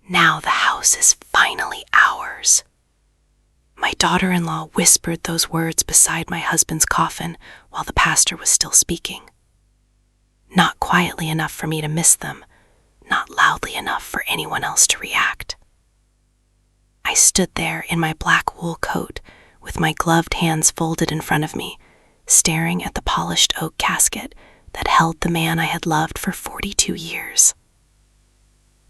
Now the house is finally ours. My daughter-in-law whispered those words beside my husband's coffin while the pastor was still speaking. Not quietly enough for me to miss them, not loudly enough for anyone else to react. I stood there in my black wool coat with my gloved hands folded in front of me, staring at the polished oak casket that held the man I had loved for 42 years.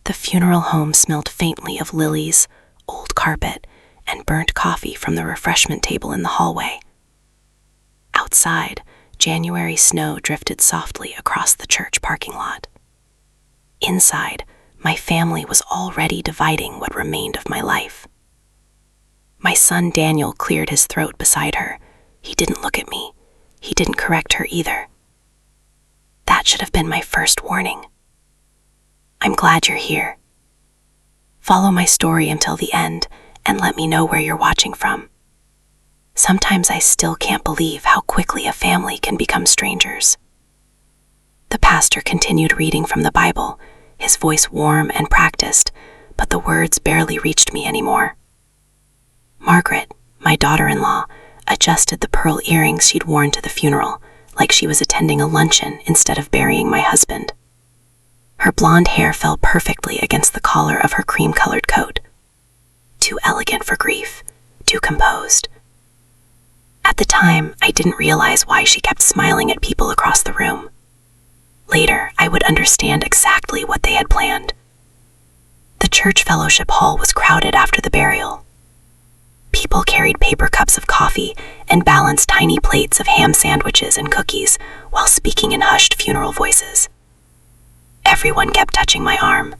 The funeral home smelled faintly of lilies, old carpet, and burnt coffee from the refreshment table in the hallway. Outside, January snow drifted softly across the church parking lot. Inside, my family was already dividing what remained of my life. My son Daniel cleared his throat beside her. He didn't look at me. He didn't correct her either. That should have been my first warning. I'm glad you're here. Follow my story until the end and let me know where you're watching from. Sometimes I still can't believe how quickly a family can become strangers. The pastor continued reading from the Bible, his voice warm and practiced, but the words barely reached me anymore. Margaret, my daughter-in-law, adjusted the pearl earrings she'd worn to the funeral, like she was attending a luncheon instead of burying my husband. Her blonde hair fell perfectly against the collar of her cream-colored coat. Too elegant for grief, too composed. At the time, I didn't realize why she kept smiling at people across the room. Later, I would understand exactly what they had planned. The church fellowship hall was crowded after the burial. People carried paper cups of coffee and balanced tiny plates of ham sandwiches and cookies while speaking in hushed funeral voices. Everyone kept touching my arm.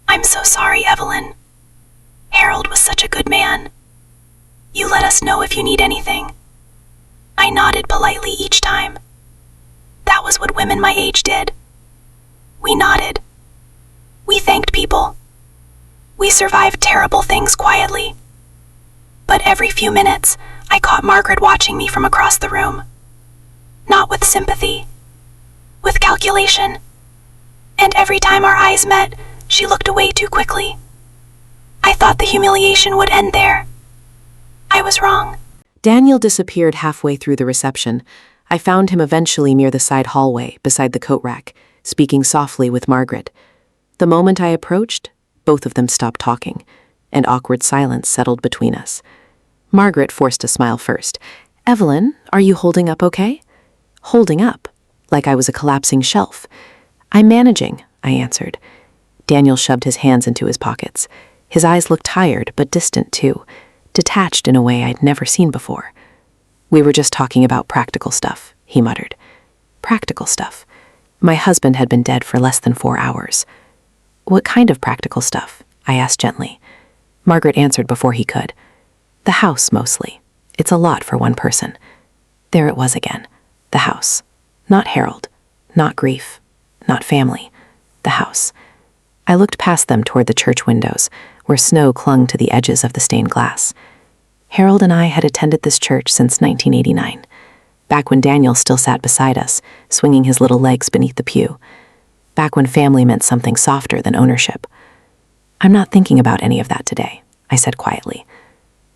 "I'm so sorry, Evelyn. Harold was such a good man. You let us know if you need anything." I nodded politely each time. That was what women my age did. We nodded. We thanked people. We survived terrible things quietly. But every few minutes, I caught Margaret watching me from across the room. Not with sympathy, with calculation. And every time our eyes met, she looked away too quickly. I thought the humiliation would end there. I was wrong. Daniel disappeared halfway through the reception. I found him eventually near the side hallway, beside the coat rack, speaking softly with Margaret. The moment I approached, both of them stopped talking, and awkward silence settled between us. Margaret forced a smile first. "Evelyn, are you holding up okay?" "Holding up?" Like I was a collapsing shelf. "I'm managing," I answered. Daniel shoved his hands into his pockets. His eyes looked tired, but distant too, detached in a way I'd never seen before. "We were just talking about practical stuff," he muttered. Practical stuff. My husband had been dead for less than 4 hours. "What kind of practical stuff?" I asked gently. Margaret answered before he could. "The house, mostly. It's a lot for one person." There it was again. The house. Not Harold. Not grief. Not family. The house. I looked past them toward the church windows, where snow clung to the edges of the stained glass. Harold and I had attended this church since 1989, back when Daniel still sat beside us, swinging his little legs beneath the pew, back when family meant something softer than ownership. "I'm not thinking about any of that today," I said quietly.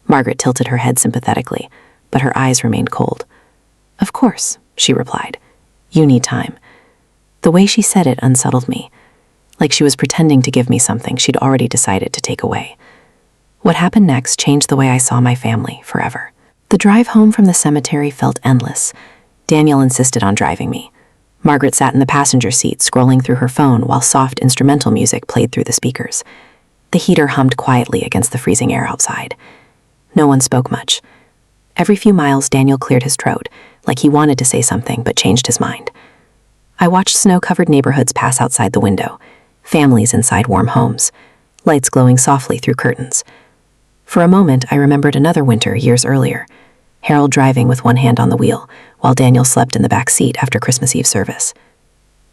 Margaret tilted her head sympathetically, but her eyes remained cold. "Of course," she replied. "You need time." The way she said it unsettled me, like she was pretending to give me something she'd already decided to take away. What happened next changed the way I saw my family forever. The drive home from the cemetery felt endless. Daniel insisted on driving me. Margaret sat in the passenger seat, scrolling through her phone while soft instrumental music played through the speakers. The heater hummed quietly against the freezing air outside. No one spoke much. Every few miles, Daniel cleared his throat, like he wanted to say something but changed his mind. I watched snow-covered neighborhoods pass outside the window, families inside warm homes, lights glowing softly through curtains. For a moment, I remembered another winter years earlier, Harold driving with one hand on the wheel, while Daniel slept in the back seat after Christmas Eve service.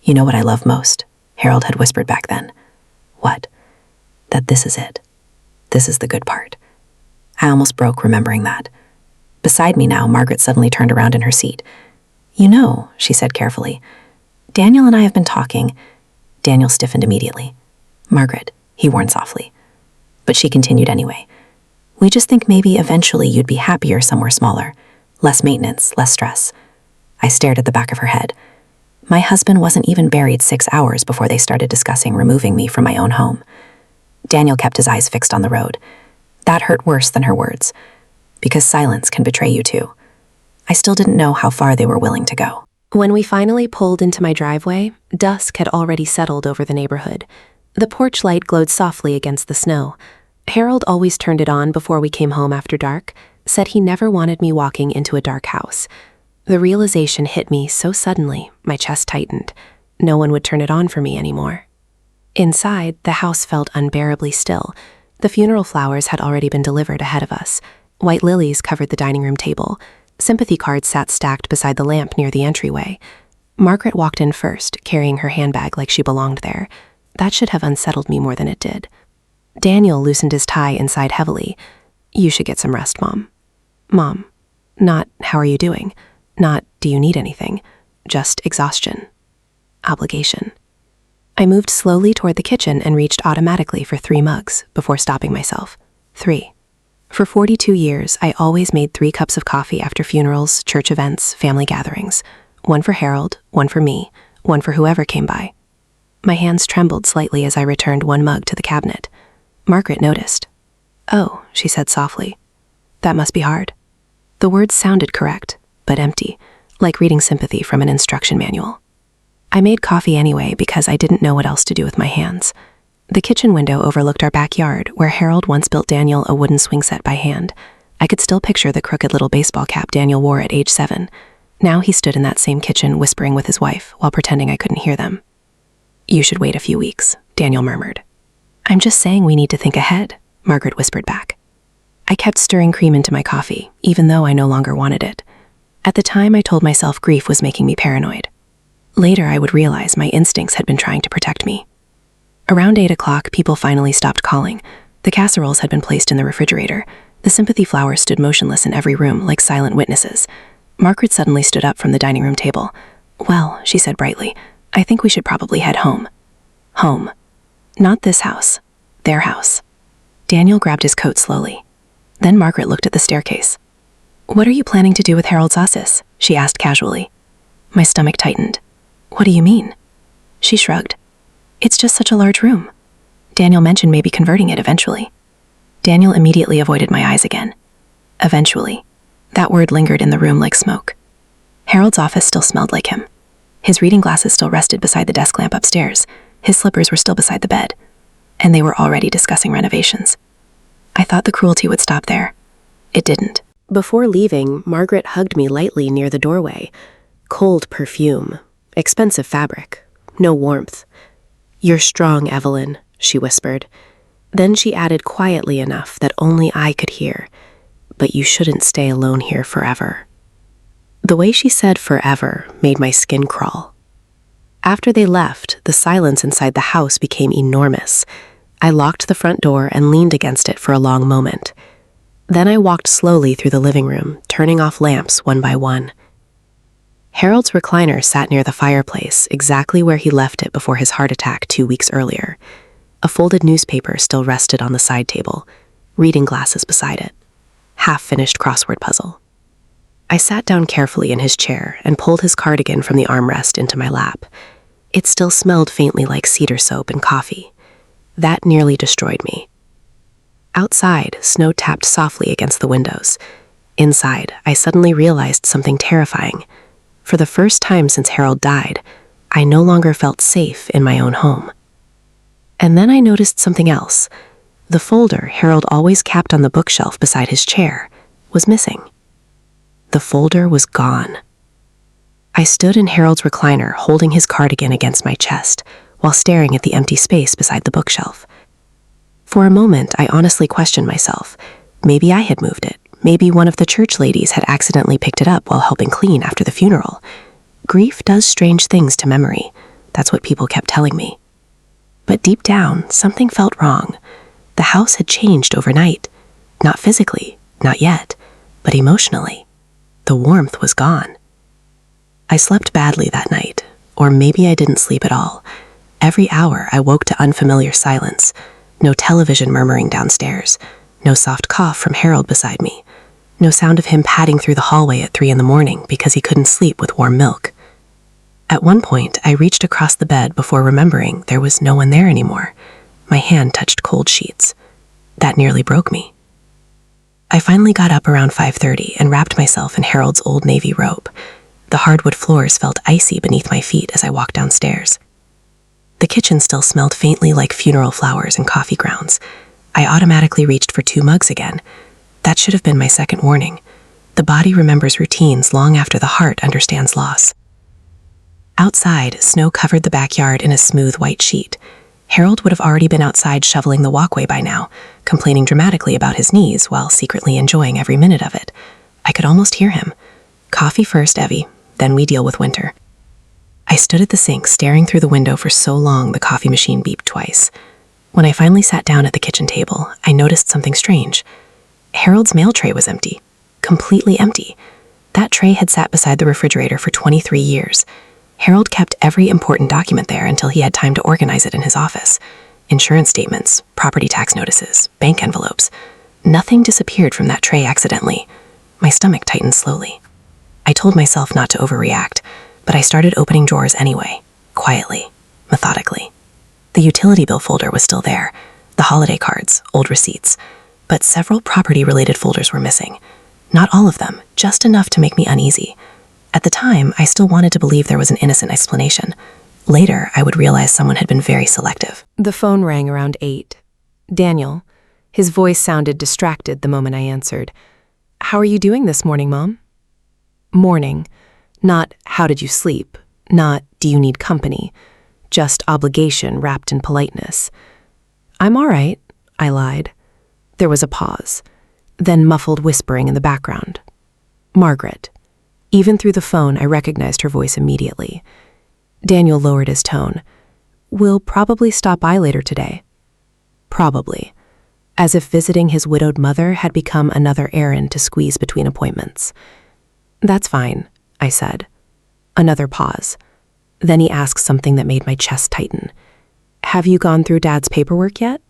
"You know what I love most?" Harold had whispered back then. "What?" "That this is it. This is the good part." I almost broke remembering that. Beside me now, Margaret suddenly turned around in her seat. "You know," she said carefully, "Daniel and I have been talking." Daniel stiffened immediately. "Margaret, he warned softly. But she continued anyway. We just think maybe eventually you'd be happier somewhere smaller. Less maintenance, less stress. I stared at the back of her head. My husband wasn't even buried 6 hours before they started discussing removing me from my own home. Daniel kept his eyes fixed on the road. That hurt worse than her words, because silence can betray you too. I still didn't know how far they were willing to go. When we finally pulled into my driveway, dusk had already settled over the neighborhood. The porch light glowed softly against the snow. Harold always turned it on before we came home after dark, said he never wanted me walking into a dark house. The realization hit me so suddenly, my chest tightened. No one would turn it on for me anymore. Inside, the house felt unbearably still. The funeral flowers had already been delivered ahead of us. White lilies covered the dining room table. Sympathy cards sat stacked beside the lamp near the entryway. Margaret walked in first, carrying her handbag like she belonged there. That should have unsettled me more than it did. Daniel loosened his tie and sighed heavily. You should get some rest, Mom. Mom. Not, how are you doing? Not, do you need anything? Just exhaustion. Obligation. I moved slowly toward the kitchen and reached automatically for 3 mugs before stopping myself. 3. For 42 years, I always made 3 cups of coffee after funerals, church events, family gatherings. 1 for Harold, 1 for me, 1 for whoever came by. My hands trembled slightly as I returned 1 mug to the cabinet. Margaret noticed. Oh, she said softly. That must be hard. The words sounded correct, but empty, like reading sympathy from an instruction manual. I made coffee anyway because I didn't know what else to do with my hands. The kitchen window overlooked our backyard, where Harold once built Daniel a wooden swing set by hand. I could still picture the crooked little baseball cap Daniel wore at age 7. Now he stood in that same kitchen whispering with his wife while pretending I couldn't hear them. You should wait a few weeks, Daniel murmured. I'm just saying we need to think ahead, Margaret whispered back. I kept stirring cream into my coffee, even though I no longer wanted it. At the time, I told myself grief was making me paranoid. Later, I would realize my instincts had been trying to protect me. Around 8 o'clock, people finally stopped calling. The casseroles had been placed in the refrigerator. The sympathy flowers stood motionless in every room, like silent witnesses. Margaret suddenly stood up from the dining room table. Well, she said brightly, I think we should probably head home. Home. Not this house. Their house. Daniel grabbed his coat slowly. Then Margaret looked at the staircase. What are you planning to do with Harold's ossis? She asked casually. My stomach tightened. What do you mean? She shrugged. It's just such a large room. Daniel mentioned maybe converting it eventually. Daniel immediately avoided my eyes again. Eventually. That word lingered in the room like smoke. Harold's office still smelled like him. His reading glasses still rested beside the desk lamp upstairs. His slippers were still beside the bed. And they were already discussing renovations. I thought the cruelty would stop there. It didn't. Before leaving, Margaret hugged me lightly near the doorway. Cold perfume. Expensive fabric. No warmth. You're strong, Evelyn, she whispered. Then she added quietly enough that only I could hear. But you shouldn't stay alone here forever. The way she said forever made my skin crawl. After they left, the silence inside the house became enormous. I locked the front door and leaned against it for a long moment. Then I walked slowly through the living room, turning off lamps one by one. Harold's recliner sat near the fireplace, exactly where he left it before his heart attack 2 weeks earlier. A folded newspaper still rested on the side table, reading glasses beside it. Half-finished crossword puzzle. I sat down carefully in his chair and pulled his cardigan from the armrest into my lap. It still smelled faintly like cedar soap and coffee. That nearly destroyed me. Outside, snow tapped softly against the windows. Inside, I suddenly realized something terrifying. For the first time since Harold died, I no longer felt safe in my own home. And then I noticed something else. The folder Harold always kept on the bookshelf beside his chair was missing. The folder was gone. I stood in Harold's recliner, holding his cardigan against my chest, while staring at the empty space beside the bookshelf. For a moment, I honestly questioned myself. Maybe I had moved it. Maybe one of the church ladies had accidentally picked it up while helping clean after the funeral. Grief does strange things to memory. That's what people kept telling me. But deep down, something felt wrong. The house had changed overnight. Not physically, not yet, but emotionally. The warmth was gone. I slept badly that night, or maybe I didn't sleep at all. Every hour I woke to unfamiliar silence. No television murmuring downstairs. No soft cough from Harold beside me. No sound of him padding through the hallway at 3 a.m. because he couldn't sleep with warm milk. At one point, I reached across the bed before remembering there was no one there anymore. My hand touched cold sheets. That nearly broke me. I finally got up around 5:30 and wrapped myself in Harold's old navy robe. The hardwood floors felt icy beneath my feet as I walked downstairs. The kitchen still smelled faintly like funeral flowers and coffee grounds. I automatically reached for 2 mugs again. That should have been my second warning. The body remembers routines long after the heart understands loss. Outside, snow covered the backyard in a smooth white sheet. Harold would have already been outside shoveling the walkway by now, complaining dramatically about his knees while secretly enjoying every minute of it. I could almost hear him. Coffee first, Evie, then we deal with winter. I stood at the sink staring through the window for so long the coffee machine beeped twice. When I finally sat down at the kitchen table, I noticed something strange. Harold's mail tray was empty. Completely empty. That tray had sat beside the refrigerator for 23 years. Harold kept every important document there until he had time to organize it in his office. Insurance statements, property tax notices, bank envelopes. Nothing disappeared from that tray accidentally. My stomach tightened slowly. I told myself not to overreact, but I started opening drawers anyway, quietly, methodically. The utility bill folder was still there, the holiday cards, old receipts, but several property-related folders were missing. Not all of them, just enough to make me uneasy. At the time, I still wanted to believe there was an innocent explanation. Later, I would realize someone had been very selective. The phone rang around 8. Daniel. His voice sounded distracted the moment I answered. "How are you doing this morning, Mom?" Morning. Not, how did you sleep? Not, do you need company? Just obligation wrapped in politeness. "I'm all right," I lied. There was a pause. Then muffled whispering in the background. "Margaret." Even through the phone, I recognized her voice immediately. Daniel lowered his tone. "We'll probably stop by later today." Probably. As if visiting his widowed mother had become another errand to squeeze between appointments. "That's fine," I said. Another pause. Then he asked something that made my chest tighten. "Have you gone through Dad's paperwork yet?"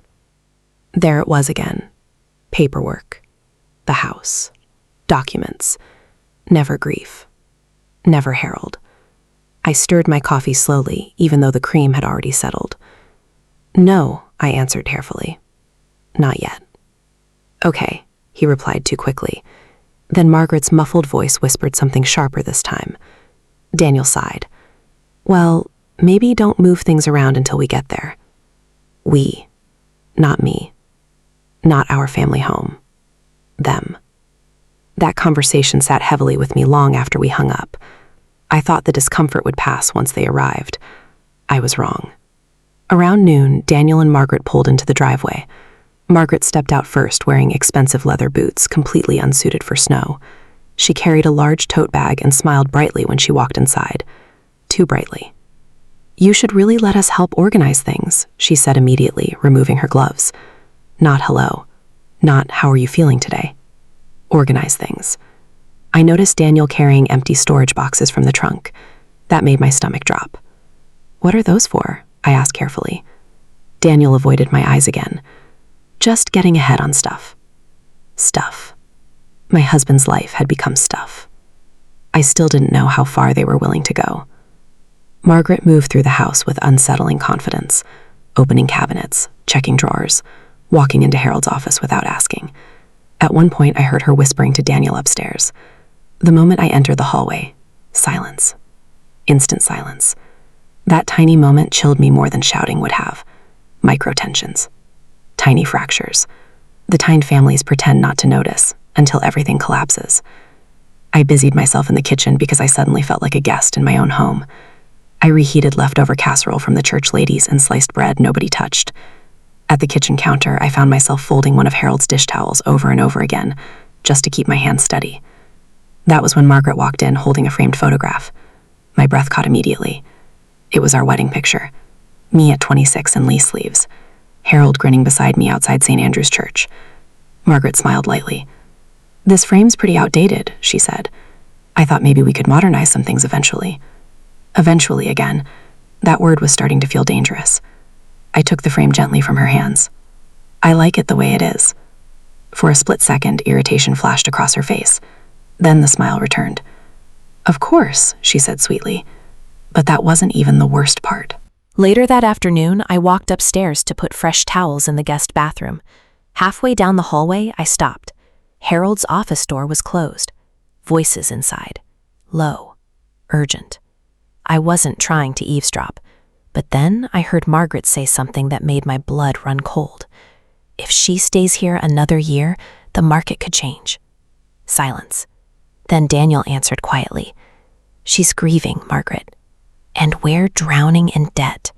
There it was again. Paperwork. The house. Documents. Never grief. Never Harold. I stirred my coffee slowly, even though the cream had already settled. "No," I answered carefully. "Not yet." "Okay," he replied too quickly. Then Margaret's muffled voice whispered something sharper this time. Daniel sighed. "Well, maybe don't move things around until we get there." We. Not me. Not our family home. Them. That conversation sat heavily with me long after we hung up. I thought the discomfort would pass once they arrived. I was wrong. Around noon, Daniel and Margaret pulled into the driveway. Margaret stepped out first, wearing expensive leather boots, completely unsuited for snow. She carried a large tote bag and smiled brightly when she walked inside. Too brightly. "You should really let us help organize things," she said immediately, removing her gloves. Not hello. Not how are you feeling today. Organize things. I noticed Daniel carrying empty storage boxes from the trunk. That made my stomach drop. "What are those for?" I asked carefully. Daniel avoided my eyes again. "Just getting ahead on stuff." Stuff. My husband's life had become stuff. I still didn't know how far they were willing to go. Margaret moved through the house with unsettling confidence, opening cabinets, checking drawers, walking into Harold's office without asking. At one point, I heard her whispering to Daniel upstairs. The moment I entered the hallway, silence. Instant silence. That tiny moment chilled me more than shouting would have. Micro-tensions. Tiny fractures. The kind families pretend not to notice until everything collapses. I busied myself in the kitchen because I suddenly felt like a guest in my own home. I reheated leftover casserole from the church ladies and sliced bread nobody touched. At the kitchen counter, I found myself folding one of Harold's dish towels over and over again, just to keep my hands steady. That was when Margaret walked in holding a framed photograph. My breath caught immediately. It was our wedding picture. Me at 26 in leaf sleeves. Harold grinning beside me outside St. Andrew's Church. Margaret smiled lightly. "This frame's pretty outdated," she said. "I thought maybe we could modernize some things eventually." Eventually again. That word was starting to feel dangerous. I took the frame gently from her hands. I like it the way it is. For a split second, irritation flashed across her face. Then the smile returned. Of course, she said sweetly, but that wasn't even the worst part. Later that afternoon, I walked upstairs to put fresh towels in the guest bathroom. Halfway down the hallway, I stopped. Harold's office door was closed. Voices inside. Low. Urgent. I wasn't trying to eavesdrop, but then I heard Margaret say something that made my blood run cold. If she stays here another year, the market could change. Silence. Then Daniel answered quietly. She's grieving, Margaret. And we're drowning in debt.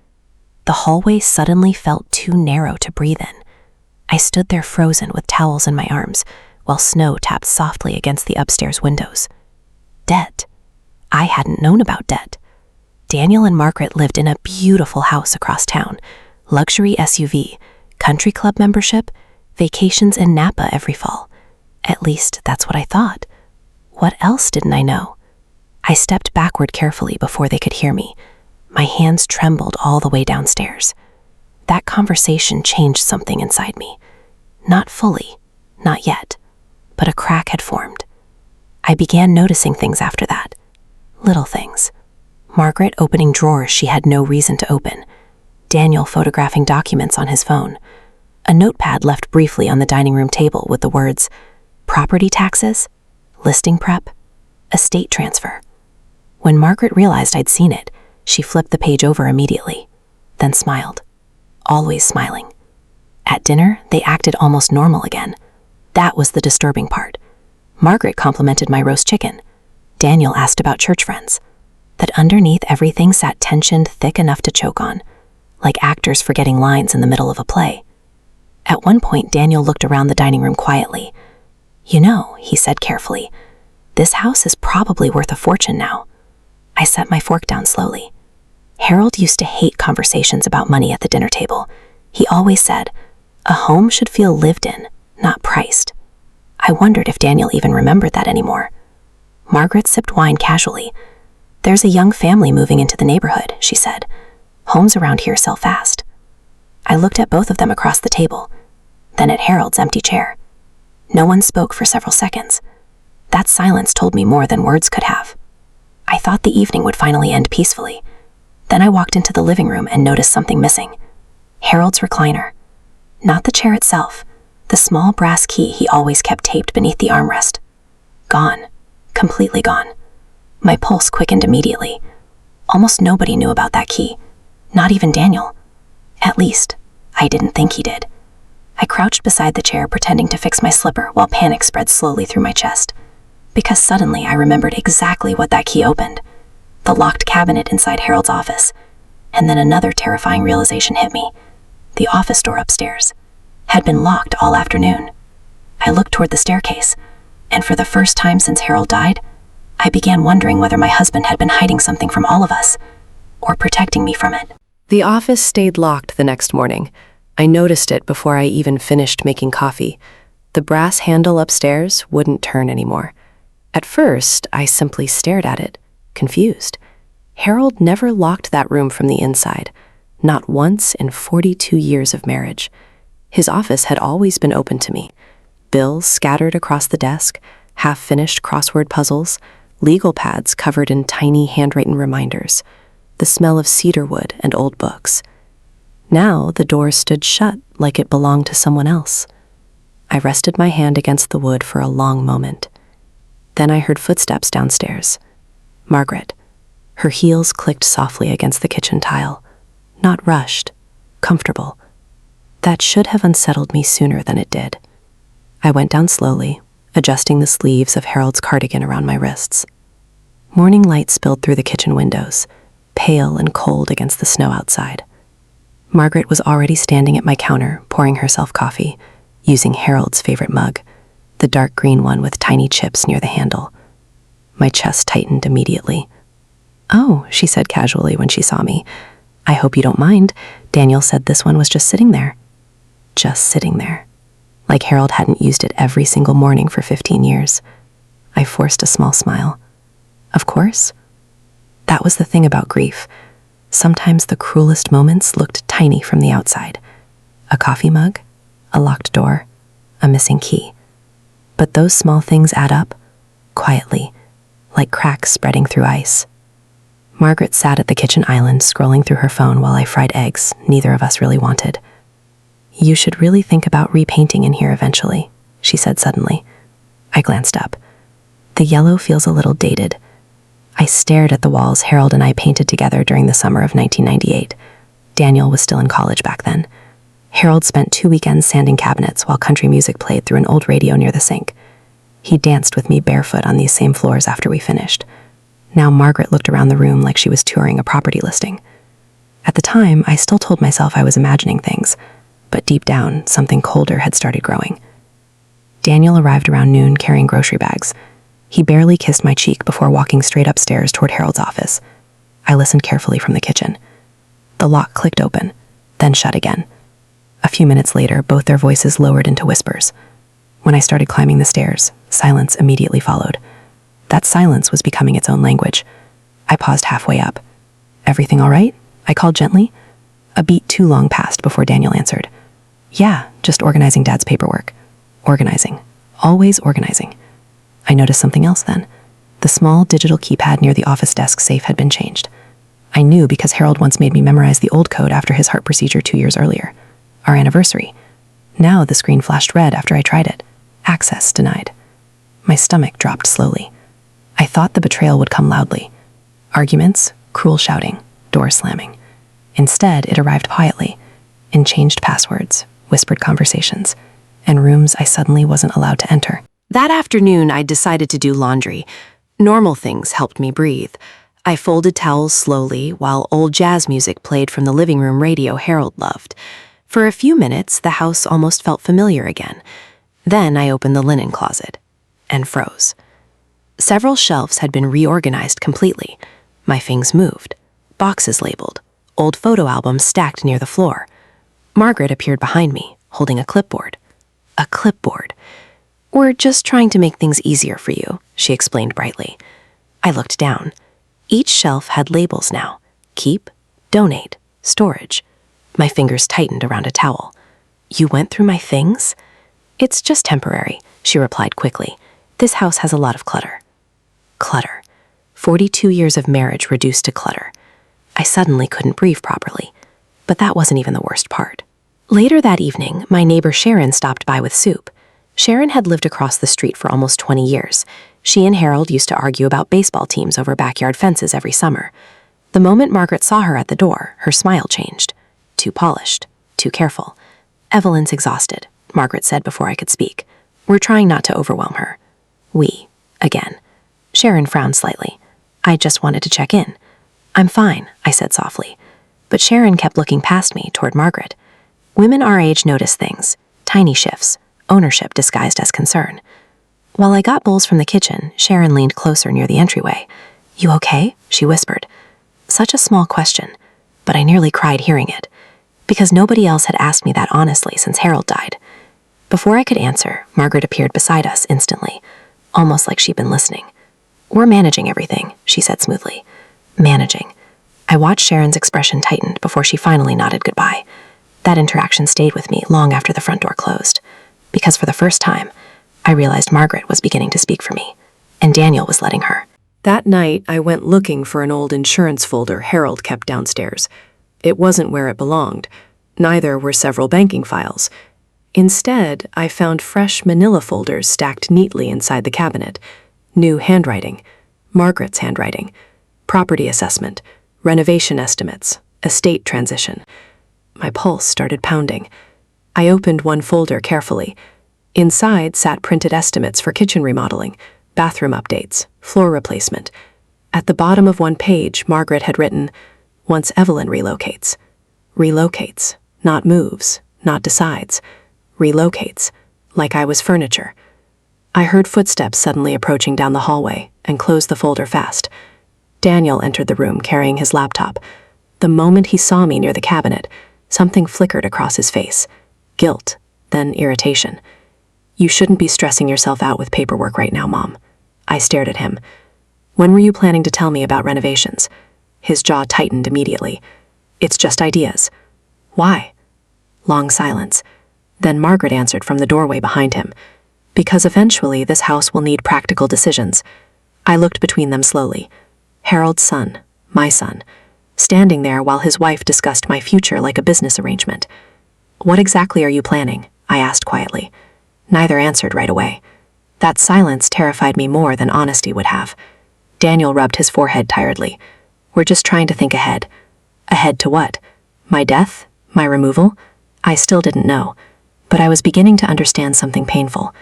The hallway suddenly felt too narrow to breathe in. I stood there frozen with towels in my arms, while snow tapped softly against the upstairs windows. Debt. I hadn't known about debt. Daniel and Margaret lived in a beautiful house across town, luxury SUV, country club membership, vacations in Napa every fall. At least that's what I thought. What else didn't I know? I stepped backward carefully before they could hear me. My hands trembled all the way downstairs. That conversation changed something inside me. Not fully, not yet, but a crack had formed. I began noticing things after that. Little things. Margaret opening drawers she had no reason to open. Daniel photographing documents on his phone. A notepad left briefly on the dining room table with the words, property taxes, listing prep, estate transfer. When Margaret realized I'd seen it, she flipped the page over immediately, then smiled. Always smiling. At dinner, they acted almost normal again. That was the disturbing part. Margaret complimented my roast chicken. Daniel asked about church friends. That underneath everything sat tension thick enough to choke on, like actors forgetting lines in the middle of a play. At one point, Daniel looked around the dining room quietly. You know, he said carefully, this house is probably worth a fortune now. I set my fork down slowly. Harold used to hate conversations about money at the dinner table. He always said, a home should feel lived in, not priced. I wondered if Daniel even remembered that anymore. Margaret sipped wine casually. There's a young family moving into the neighborhood, she said. Homes around here sell fast. I looked at both of them across the table, then at Harold's empty chair. No one spoke for several seconds. That silence told me more than words could have. I thought the evening would finally end peacefully. Then I walked into the living room and noticed something missing. Harold's recliner. Not the chair itself, the small brass key he always kept taped beneath the armrest. Gone. Completely gone. My pulse quickened immediately. Almost nobody knew about that key. Not even Daniel. At least, I didn't think he did. I crouched beside the chair pretending to fix my slipper while panic spread slowly through my chest. Because suddenly I remembered exactly what that key opened. The locked cabinet inside Harold's office. And then another terrifying realization hit me. The office door upstairs had been locked all afternoon. I looked toward the staircase, and for the first time since Harold died, I began wondering whether my husband had been hiding something from all of us, or protecting me from it. The office stayed locked the next morning. I noticed it before I even finished making coffee. The brass handle upstairs wouldn't turn anymore. At first, I simply stared at it, confused. Harold never locked that room from the inside, not once in 42 years of marriage. His office had always been open to me. Bills scattered across the desk, half-finished crossword puzzles, legal pads covered in tiny handwritten reminders, the smell of cedarwood and old books. Now the door stood shut like it belonged to someone else. I rested my hand against the wood for a long moment. Then I heard footsteps downstairs. Margaret. Her heels clicked softly against the kitchen tile. Not rushed, comfortable. That should have unsettled me sooner than it did. I went down slowly, adjusting the sleeves of Harold's cardigan around my wrists. Morning light spilled through the kitchen windows, pale and cold against the snow outside. Margaret was already standing at my counter, pouring herself coffee, using Harold's favorite mug, the dark green one with tiny chips near the handle. My chest tightened immediately. "Oh," she said casually when she saw me. "I hope you don't mind. Daniel said this one was just sitting there." Just sitting there. Like Harold hadn't used it every single morning for 15 years. I forced a small smile. Of course. That was the thing about grief. Sometimes the cruelest moments looked tiny from the outside. A coffee mug, a door, a missing key. But those small things add up, quietly, like cracks spreading through ice. Margaret sat at the kitchen island scrolling through her phone while I fried eggs neither of us really wanted. "You should really think about repainting in here eventually," she said suddenly. I glanced up. "The yellow feels a little dated." I stared at the walls Harold and I painted together during the summer of 1998. Daniel was still in college back then. Harold spent 2 weekends sanding cabinets while country music played through an old radio near the sink. He danced with me barefoot on these same floors after we finished. Now Margaret looked around the room like she was touring a property listing. At the time, I still told myself I was imagining things, but deep down, something colder had started growing. Daniel arrived around noon carrying grocery bags. He barely kissed my cheek before walking straight upstairs toward Harold's office. I listened carefully from the kitchen. The lock clicked open, then shut again. A few minutes later, both their voices lowered into whispers. When I started climbing the stairs, silence immediately followed. That silence was becoming its own language. I paused halfway up. "Everything all right?" I called gently. A beat too long passed before Daniel answered. "Yeah, just organizing Dad's paperwork." Organizing. Always organizing. I noticed something else then. The small digital keypad near the office desk safe had been changed. I knew because Harold once made me memorize the old code after his heart procedure 2 years earlier. Our anniversary. Now the screen flashed red after I tried it. Access denied. My stomach dropped slowly. I thought the betrayal would come loudly. Arguments, cruel shouting, door slamming. Instead, it arrived quietly, in changed passwords, whispered conversations, and rooms I suddenly wasn't allowed to enter. That afternoon, I decided to do laundry. Normal things helped me breathe. I folded towels slowly while old jazz music played from the living room radio Harold loved. For a few minutes, the house almost felt familiar again. Then I opened the linen closet and froze. Several shelves had been reorganized completely. My things moved. Boxes labeled. Old photo albums stacked near the floor. Margaret appeared behind me, holding a clipboard. A clipboard. "We're just trying to make things easier for you," she explained brightly. I looked down. Each shelf had labels now. Keep, donate, storage. My fingers tightened around a towel. "You went through my things?" "It's just temporary," she replied quickly. "This house has a lot of clutter." Clutter. 42 years of marriage reduced to clutter. I suddenly couldn't breathe properly. But that wasn't even the worst part. Later that evening, my neighbor Sharon stopped by with soup. Sharon had lived across the street for almost 20 years. She and Harold used to argue about baseball teams over backyard fences every summer. The moment Margaret saw her at the door, her smile changed. Too polished, too careful. "Evelyn's exhausted," Margaret said before I could speak. "We're trying not to overwhelm her." "We," again. Sharon frowned slightly. "I just wanted to check in." "I'm fine," I said softly. But Sharon kept looking past me toward Margaret. Women our age notice things, tiny shifts, ownership disguised as concern. While I got bowls from the kitchen, Sharon leaned closer near the entryway. "You okay?" she whispered. Such a small question, but I nearly cried hearing it, because nobody else had asked me that honestly since Harold died. Before I could answer, Margaret appeared beside us instantly, almost like she'd been listening. "We're managing everything," she said smoothly. Managing. I watched Sharon's expression tighten before she finally nodded goodbye. That interaction stayed with me long after the front door closed, because for the first time, I realized Margaret was beginning to speak for me, and Daniel was letting her. That night, I went looking for an old insurance folder Harold kept downstairs. It wasn't where it belonged. Neither were several banking files. Instead, I found fresh manila folders stacked neatly inside the cabinet. New handwriting. Margaret's handwriting. Property assessment. Renovation estimates. Estate transition. My pulse started pounding. I opened one folder carefully. Inside sat printed estimates for kitchen remodeling, bathroom updates, floor replacement. At the bottom of one page, Margaret had written, "Once Evelyn relocates." Relocates, not moves, not decides. Relocates, like I was furniture. I heard footsteps suddenly approaching down the hallway and closed the folder fast. Daniel entered the room carrying his laptop. The moment he saw me near the cabinet, something flickered across his face. Guilt, then irritation. "You shouldn't be stressing yourself out with paperwork right now, Mom." I stared at him. "When were you planning to tell me about renovations?" His jaw tightened immediately. "It's just ideas." "Why?" Long silence. Then Margaret answered from the doorway behind him. Because eventually this house will need practical decisions. I looked between them slowly. Harold's son, my son, standing there while his wife discussed my future like a business arrangement. What exactly are you planning? I asked quietly. Neither answered right away. That silence terrified me more than honesty would have. Daniel rubbed his forehead tiredly. We're just trying to think ahead. Ahead to what? My death? My removal? I still didn't know. But I was beginning to understand something painful.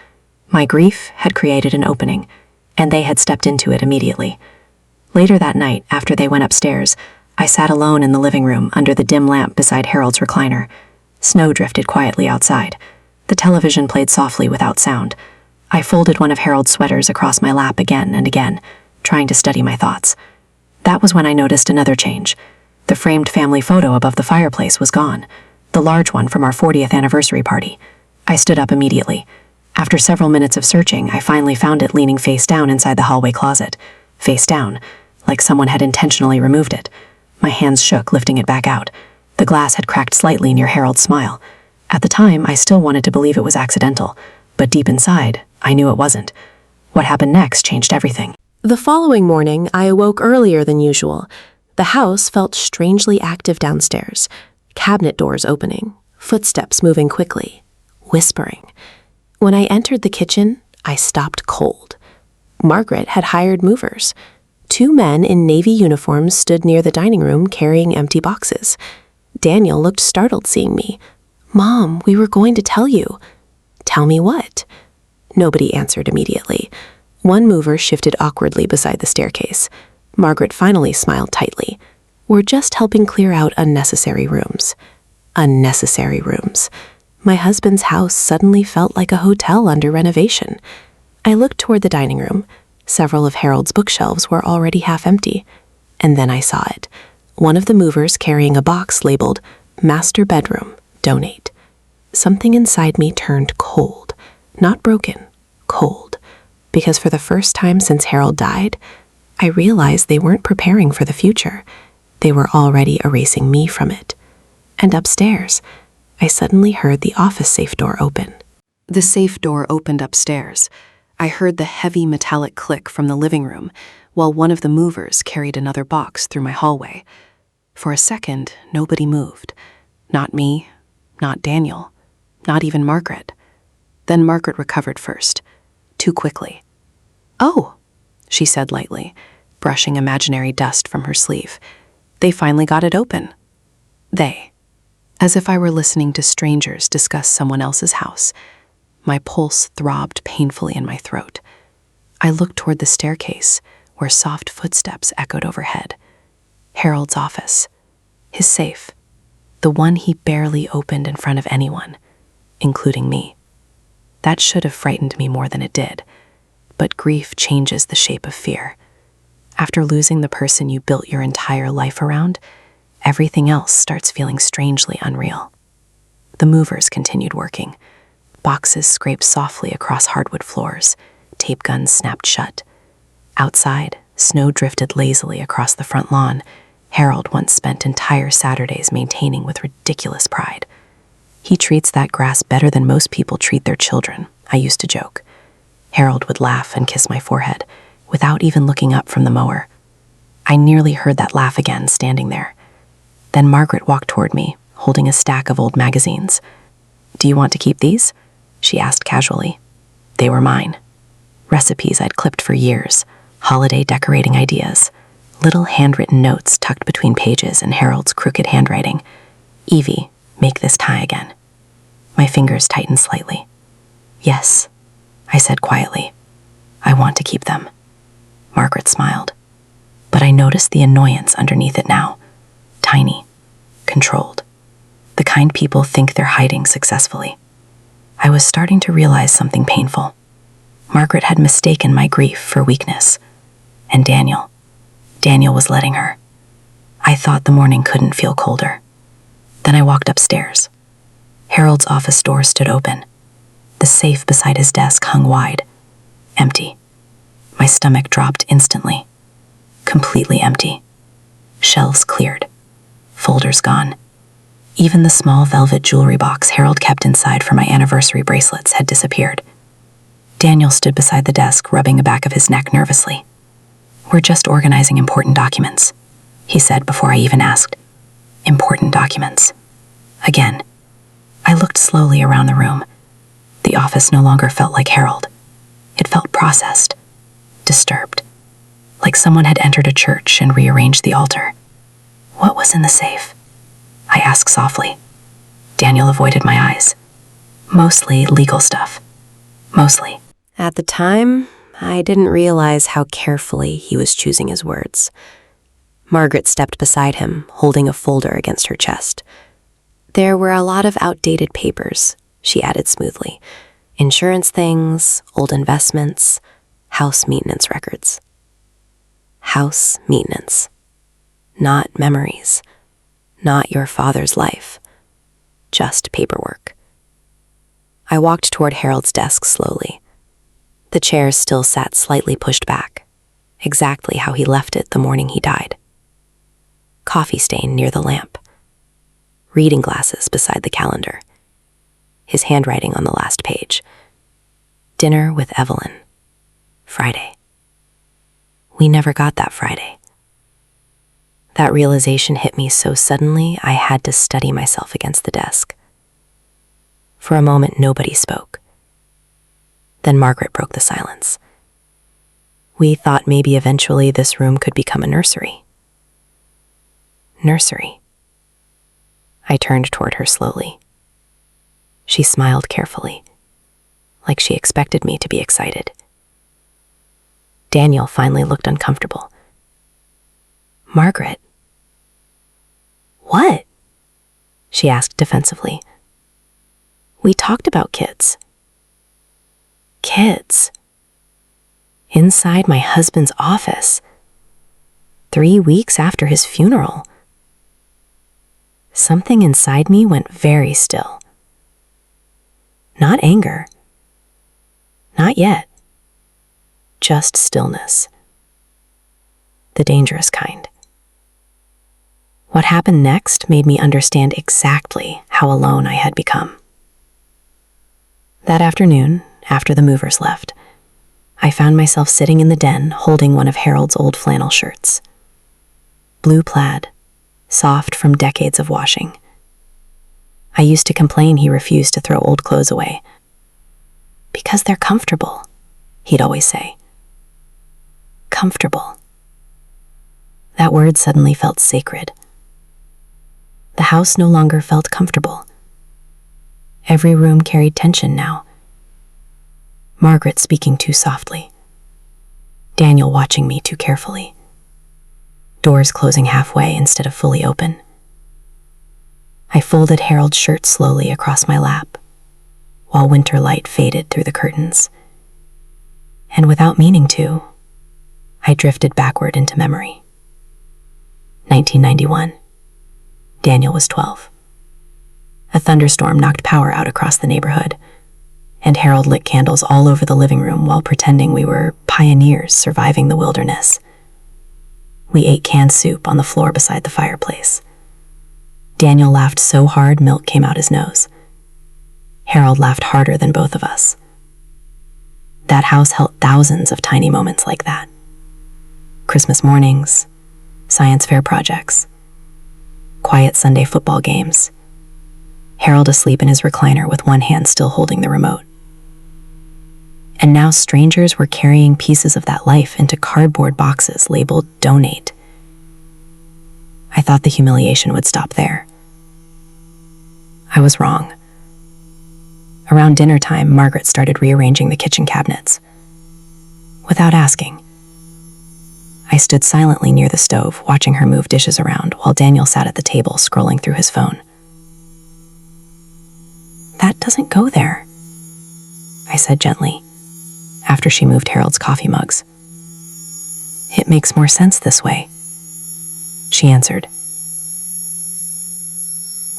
My grief had created an opening, and they had stepped into it immediately. Later that night, after they went upstairs, I sat alone in the living room under the dim lamp beside Harold's recliner. Snow drifted quietly outside. The television played softly without sound. I folded one of Harold's sweaters across my lap again and again, trying to steady my thoughts. That was when I noticed another change. The framed family photo above the fireplace was gone, the large one from our 40th anniversary party. I stood up immediately. After several minutes of searching, I finally found it leaning face down inside the hallway closet. Face down, like someone had intentionally removed it. My hands shook, lifting it back out. The glass had cracked slightly near Harold's smile. At the time, I still wanted to believe it was accidental, but deep inside, I knew it wasn't. What happened next changed everything. The following morning, I awoke earlier than usual. The house felt strangely active downstairs. Cabinet doors opening, footsteps moving quickly, whispering. When I entered the kitchen, I stopped cold. Margaret had hired movers. 2 men in navy uniforms stood near the dining room carrying empty boxes. Daniel looked startled seeing me. "Mom, we were going to tell you." "Tell me what?" Nobody answered immediately. One mover shifted awkwardly beside the staircase. Margaret finally smiled tightly. "We're just helping clear out unnecessary rooms." Unnecessary rooms. My husband's house suddenly felt like a hotel under renovation. I looked toward the dining room. Several of Harold's bookshelves were already half empty. And then I saw it. One of the movers carrying a box labeled, "Master Bedroom, Donate." Something inside me turned cold. Not broken, cold. Because for the first time since Harold died, I realized they weren't preparing for the future. They were already erasing me from it. And upstairs, I suddenly heard the office safe door open. The safe door opened upstairs. I heard the heavy metallic click from the living room, while one of the movers carried another box through my hallway. For a second, nobody moved. Not me, not Daniel, not even Margaret. Then Margaret recovered first, too quickly. "Oh," she said lightly, brushing imaginary dust from her sleeve. "They finally got it open." They. As if I were listening to strangers discuss someone else's house. My pulse throbbed painfully in my throat. I looked toward the staircase, where soft footsteps echoed overhead. Harold's office. His safe. The one he barely opened in front of anyone, including me. That should have frightened me more than it did. But grief changes the shape of fear. After losing the person you built your entire life around, everything else starts feeling strangely unreal. The movers continued working. Boxes scraped softly across hardwood floors. Tape guns snapped shut. Outside, snow drifted lazily across the front lawn. Harold once spent entire Saturdays maintaining with ridiculous pride. "He treats that grass better than most people treat their children," I used to joke. Harold would laugh and kiss my forehead, without even looking up from the mower. I nearly heard that laugh again, standing there. Then Margaret walked toward me, holding a stack of old magazines. "Do you want to keep these?" she asked casually. They were mine. Recipes I'd clipped for years, holiday decorating ideas, little handwritten notes tucked between pages in Harold's crooked handwriting. "Evie, make this tie again." My fingers tightened slightly. "Yes," I said quietly. "I want to keep them." Margaret smiled. But I noticed the annoyance underneath it now. Tiny, controlled. The kind people think they're hiding successfully. I was starting to realize something painful. Margaret had mistaken my grief for weakness. And Daniel was letting her. I thought the morning couldn't feel colder. Then I walked upstairs. Harold's office door stood open. The safe beside his desk hung wide, empty. My stomach dropped instantly. Completely empty. Shelves cleared. Folders gone. Even the small velvet jewelry box Harold kept inside for my anniversary bracelets had disappeared. Daniel stood beside the desk, rubbing the back of his neck nervously. "We're just organizing important documents," he said before I even asked. Important documents. Again, I looked slowly around the room. The office no longer felt like Harold. It felt processed, disturbed, like someone had entered a church and rearranged the altar. "What was in the safe?" I asked softly. Daniel avoided my eyes. "Mostly legal stuff. Mostly." At the time, I didn't realize how carefully he was choosing his words. Margaret stepped beside him, holding a folder against her chest. "There were a lot of outdated papers," she added smoothly. "Insurance things, old investments, house maintenance records." House maintenance. Not memories. Not your father's life. Just paperwork. I walked toward Harold's desk slowly. The chair still sat slightly pushed back, exactly how he left it the morning he died. Coffee stain near the lamp. Reading glasses beside the calendar. His handwriting on the last page. Dinner with Evelyn. Friday. We never got that Friday. That realization hit me so suddenly I had to steady myself against the desk. For a moment, nobody spoke. Then Margaret broke the silence. "We thought maybe eventually this room could become a nursery." Nursery. I turned toward her slowly. She smiled carefully, like she expected me to be excited. Daniel finally looked uncomfortable. "Margaret." "What?" she asked defensively. "We talked about kids." Kids. Inside my husband's office. 3 weeks after his funeral. Something inside me went very still. Not anger. Not yet. Just stillness. The dangerous kind. What happened next made me understand exactly how alone I had become. That afternoon, after the movers left, I found myself sitting in the den holding one of Harold's old flannel shirts. Blue plaid, soft from decades of washing. I used to complain he refused to throw old clothes away. "Because they're comfortable," he'd always say. Comfortable. That word suddenly felt sacred. The house no longer felt comfortable. Every room carried tension now. Margaret speaking too softly. Daniel watching me too carefully. Doors closing halfway instead of fully open. I folded Harold's shirt slowly across my lap, while winter light faded through the curtains. And without meaning to, I drifted backward into memory. 1991. Daniel was 12. A thunderstorm knocked power out across the neighborhood, and Harold lit candles all over the living room while pretending we were pioneers surviving the wilderness. We ate canned soup on the floor beside the fireplace. Daniel laughed so hard milk came out his nose. Harold laughed harder than both of us. That house held thousands of tiny moments like that. Christmas mornings, science fair projects, quiet Sunday football games, Harold asleep in his recliner with one hand still holding the remote. And now strangers were carrying pieces of that life into cardboard boxes labeled "Donate." I thought the humiliation would stop there. I was wrong. Around dinner time, Margaret started rearranging the kitchen cabinets. Without asking, I stood silently near the stove, watching her move dishes around while Daniel sat at the table scrolling through his phone. "That doesn't go there," I said gently, after she moved Harold's coffee mugs. "It makes more sense this way," she answered.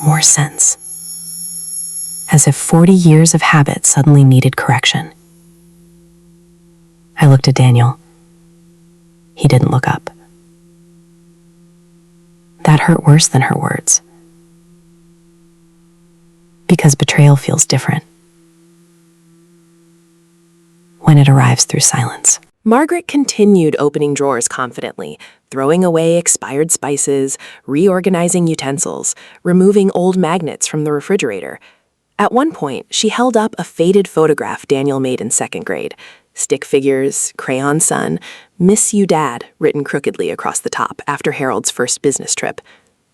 More sense. As if 40 years of habit suddenly needed correction. I looked at Daniel. He didn't look up. That hurt worse than her words. Because betrayal feels different when it arrives through silence. Margaret continued opening drawers confidently, throwing away expired spices, reorganizing utensils, removing old magnets from the refrigerator. At one point, she held up a faded photograph Daniel made in second grade. Stick figures, crayon sun, "Miss You, Dad," written crookedly across the top after Harold's first business trip.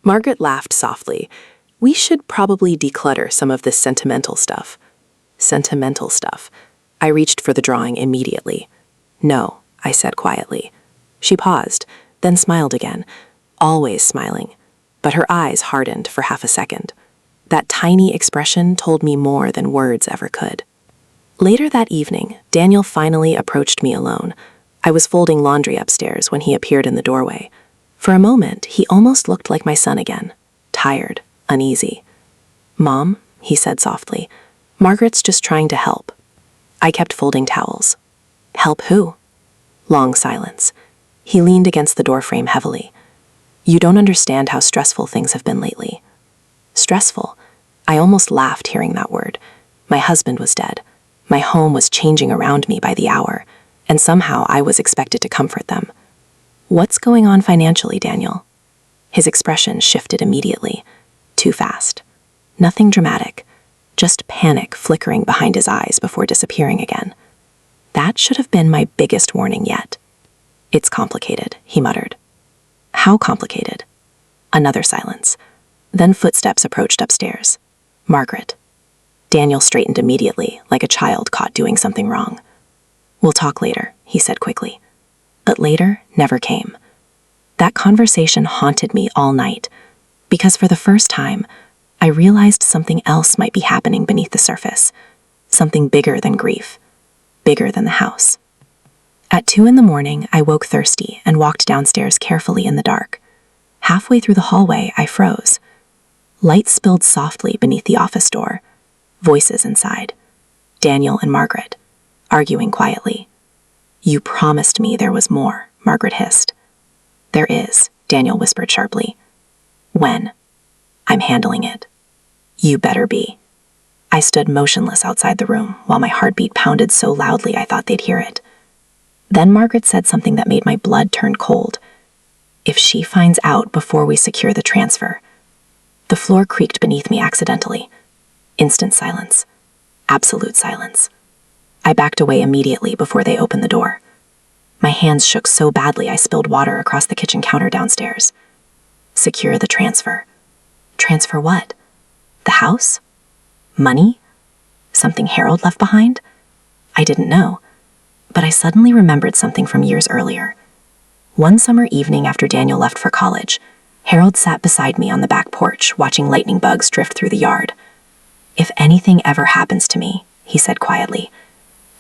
Margaret laughed softly. We should probably declutter some of this sentimental stuff. Sentimental stuff. I reached for the drawing immediately. "No," I said quietly. She paused, then smiled again, always smiling, but her eyes hardened for half a second. That tiny expression told me more than words ever could. Later that evening, Daniel finally approached me alone. I was folding laundry upstairs when he appeared in the doorway. For a moment, he almost looked like my son again, tired, uneasy. "Mom," he said softly, "Margaret's just trying to help." I kept folding towels. "Help who?" Long silence. He leaned against the doorframe heavily. "You don't understand how stressful things have been lately." Stressful? I almost laughed hearing that word. My husband was dead. My home was changing around me by the hour, and somehow I was expected to comfort them. "What's going on financially, Daniel?" His expression shifted immediately. Too fast. Nothing dramatic, just panic flickering behind his eyes before disappearing again. That should have been my biggest warning yet. "It's complicated," he muttered. "How complicated?" Another silence. Then footsteps approached upstairs. Margaret. Daniel straightened immediately, like a child caught doing something wrong. "We'll talk later," he said quickly. But later never came. That conversation haunted me all night, because for the first time, I realized something else might be happening beneath the surface, something bigger than grief, bigger than the house. At 2 a.m, I woke thirsty and walked downstairs carefully in the dark. Halfway through the hallway, I froze. Light spilled softly beneath the office door. Voices inside. Daniel and Margaret, arguing quietly. "You promised me there was more," Margaret hissed. "There is," Daniel whispered sharply. "When?" "I'm handling it." "You better be." I stood motionless outside the room while my heartbeat pounded so loudly I thought they'd hear it. Then Margaret said something that made my blood turn cold. "If she finds out before we secure the transfer." The floor creaked beneath me accidentally. Instant silence. Absolute silence. I backed away immediately before they opened the door. My hands shook so badly I spilled water across the kitchen counter downstairs. Secure the transfer. Transfer what? The house? Money? Something Harold left behind? I didn't know, but I suddenly remembered something from years earlier. One summer evening after Daniel left for college, Harold sat beside me on the back porch watching lightning bugs drift through the yard. "If anything ever happens to me," he said quietly,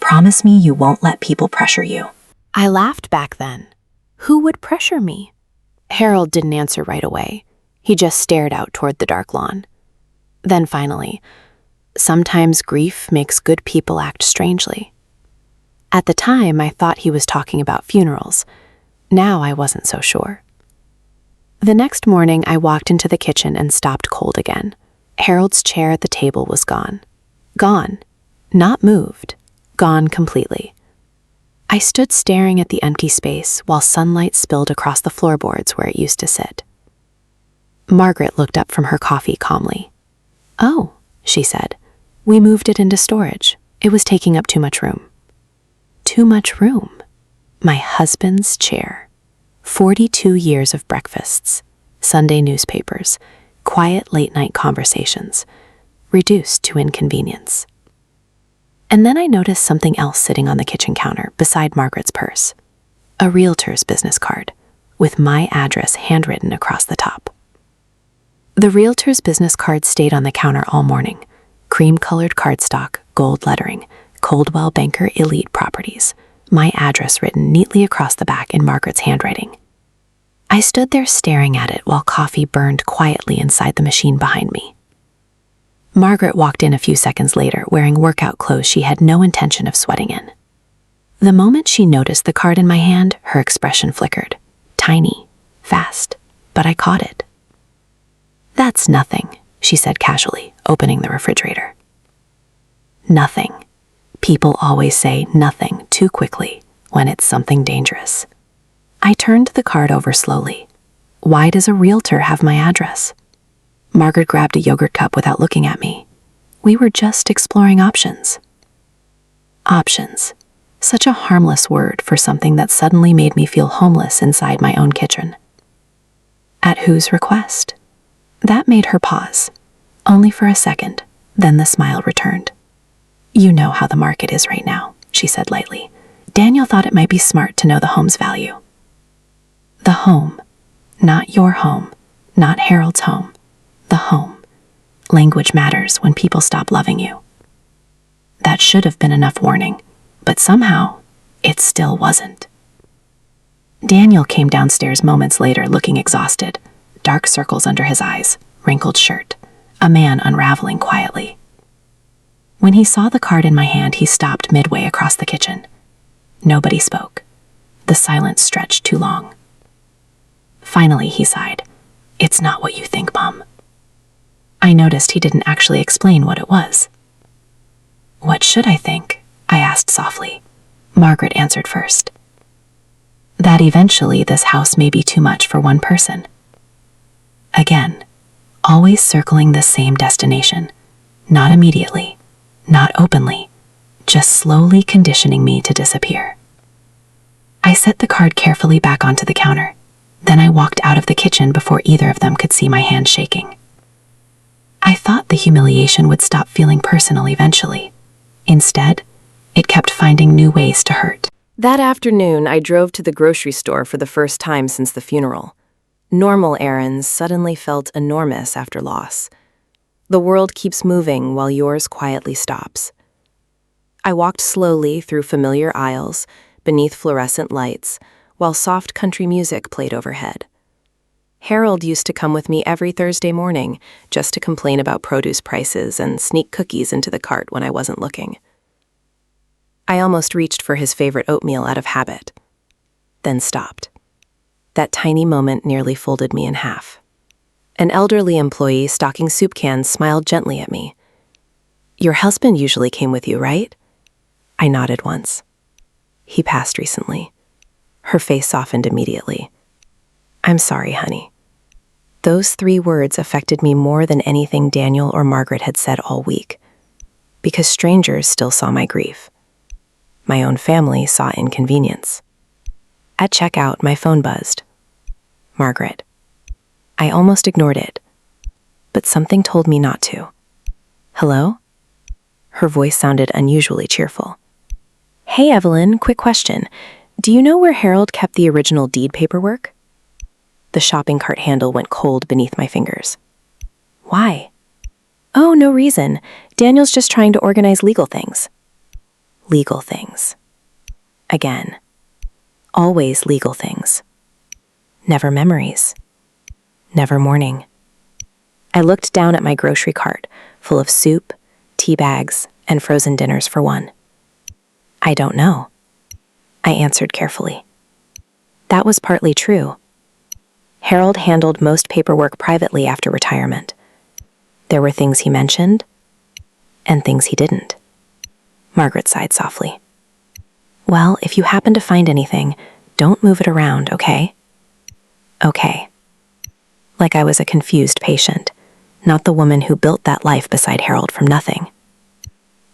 "promise me you won't let people pressure you." I laughed back then. Who would pressure me? Harold didn't answer right away. He just stared out toward the dark lawn. Then finally, "Sometimes grief makes good people act strangely." At the time, I thought he was talking about funerals. Now I wasn't so sure. The next morning, I walked into the kitchen and stopped cold again. Harold's chair at the table was gone. Gone. Not moved. Gone completely. I stood staring at the empty space while sunlight spilled across the floorboards where it used to sit. Margaret looked up from her coffee calmly. "Oh," she said, "we moved it into storage. It was taking up too much room." Too much room. My husband's chair. 42 years of breakfasts, Sunday newspapers, quiet late-night conversations, reduced to inconvenience. And then I noticed something else sitting on the kitchen counter beside Margaret's purse. A realtor's business card, with my address handwritten across the top. The realtor's business card stayed on the counter all morning. Cream-colored cardstock, gold lettering, Coldwell Banker Elite Properties, my address written neatly across the back in Margaret's handwriting. I stood there staring at it while coffee burned quietly inside the machine behind me. Margaret walked in a few seconds later wearing workout clothes she had no intention of sweating in. The moment she noticed the card in my hand, her expression flickered. Tiny, fast, but I caught it. "That's nothing," she said casually, opening the refrigerator. Nothing. People always say nothing too quickly when it's something dangerous. I turned the card over slowly. Why does a realtor have my address? Margaret grabbed a yogurt cup without looking at me. We were just exploring options. Options. Such a harmless word for something that suddenly made me feel homeless inside my own kitchen. At whose request? That made her pause. Only for a second, then the smile returned. You know how the market is right now, she said lightly. Daniel thought it might be smart to know the home's value. The home. Not your home. Not Harold's home. The home. Language matters when people stop loving you. That should have been enough warning, but somehow, it still wasn't. Daniel came downstairs moments later looking exhausted, dark circles under his eyes, wrinkled shirt, a man unraveling quietly. When he saw the card in my hand, he stopped midway across the kitchen. Nobody spoke. The silence stretched too long. Finally, he sighed. It's not what you think, Mom. I noticed he didn't actually explain what it was. What should I think? I asked softly. Margaret answered first. That eventually this house may be too much for one person. Again, always circling the same destination, not immediately, not openly, just slowly conditioning me to disappear. I set the card carefully back onto the counter. Then I walked out of the kitchen before either of them could see my hand shaking. I thought the humiliation would stop feeling personal eventually. Instead, it kept finding new ways to hurt. That afternoon, I drove to the grocery store for the first time since the funeral. Normal errands suddenly felt enormous after loss. The world keeps moving while yours quietly stops. I walked slowly through familiar aisles, beneath fluorescent lights, while soft country music played overhead. Harold used to come with me every Thursday morning just to complain about produce prices and sneak cookies into the cart when I wasn't looking. I almost reached for his favorite oatmeal out of habit, then stopped. That tiny moment nearly folded me in half. An elderly employee stocking soup cans smiled gently at me. Your husband usually came with you, right? I nodded once. He passed recently. Her face softened immediately. I'm sorry, honey. Those 3 words affected me more than anything Daniel or Margaret had said all week, because strangers still saw my grief. My own family saw inconvenience. At checkout, my phone buzzed. Margaret. I almost ignored it, but something told me not to. Hello? Her voice sounded unusually cheerful. Hey, Evelyn, quick question. Do you know where Harold kept the original deed paperwork? The shopping cart handle went cold beneath my fingers. Why? Oh, no reason. Daniel's just trying to organize legal things. Legal things. Again. Always legal things. Never memories. Never mourning. I looked down at my grocery cart, full of soup, tea bags, and frozen dinners for one. I don't know. I answered carefully. That was partly true. Harold handled most paperwork privately after retirement. There were things he mentioned, and things he didn't. Margaret sighed softly. Well, if you happen to find anything, don't move it around, okay? Okay. Like I was a confused patient, not the woman who built that life beside Harold from nothing.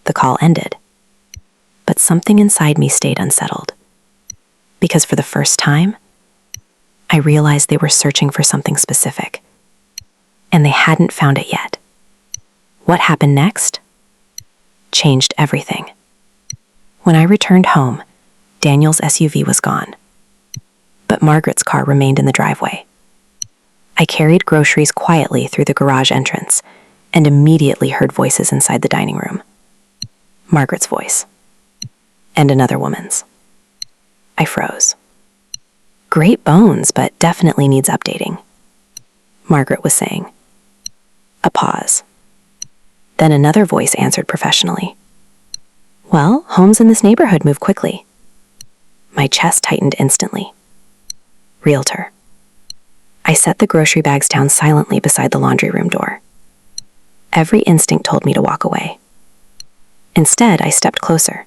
The call ended. But something inside me stayed unsettled. Because for the first time, I realized they were searching for something specific. And they hadn't found it yet. What happened next? Changed everything. When I returned home, Daniel's SUV was gone. But Margaret's car remained in the driveway. I carried groceries quietly through the garage entrance and immediately heard voices inside the dining room. Margaret's voice. And another woman's. I froze. Great bones, but definitely needs updating, Margaret was saying. A pause. Then another voice answered professionally. Well, homes in this neighborhood move quickly. My chest tightened instantly. Realtor. I set the grocery bags down silently beside the laundry room door. Every instinct told me to walk away. Instead, I stepped closer.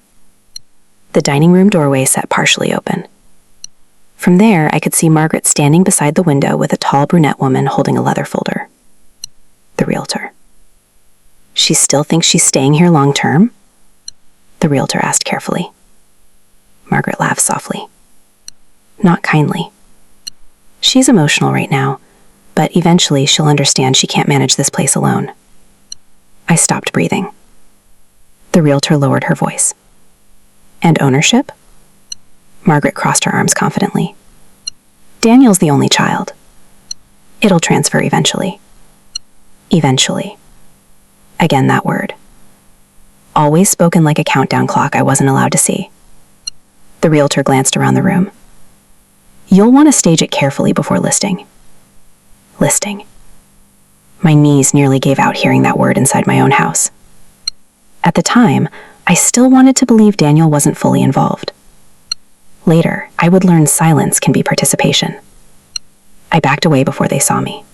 The dining room doorway sat partially open. From there, I could see Margaret standing beside the window with a tall brunette woman holding a leather folder. The realtor. She still thinks she's staying here long term? The realtor asked carefully. Margaret laughed softly. Not kindly. She's emotional right now, but eventually she'll understand she can't manage this place alone. I stopped breathing. The realtor lowered her voice. And ownership? Margaret crossed her arms confidently. Daniel's the only child. It'll transfer eventually. Eventually. Again, that word. Always spoken like a countdown clock I wasn't allowed to see. The realtor glanced around the room. You'll want to stage it carefully before listing. Listing. My knees nearly gave out hearing that word inside my own house. At the time, I still wanted to believe Daniel wasn't fully involved. Later, I would learn silence can be participation. I backed away before they saw me.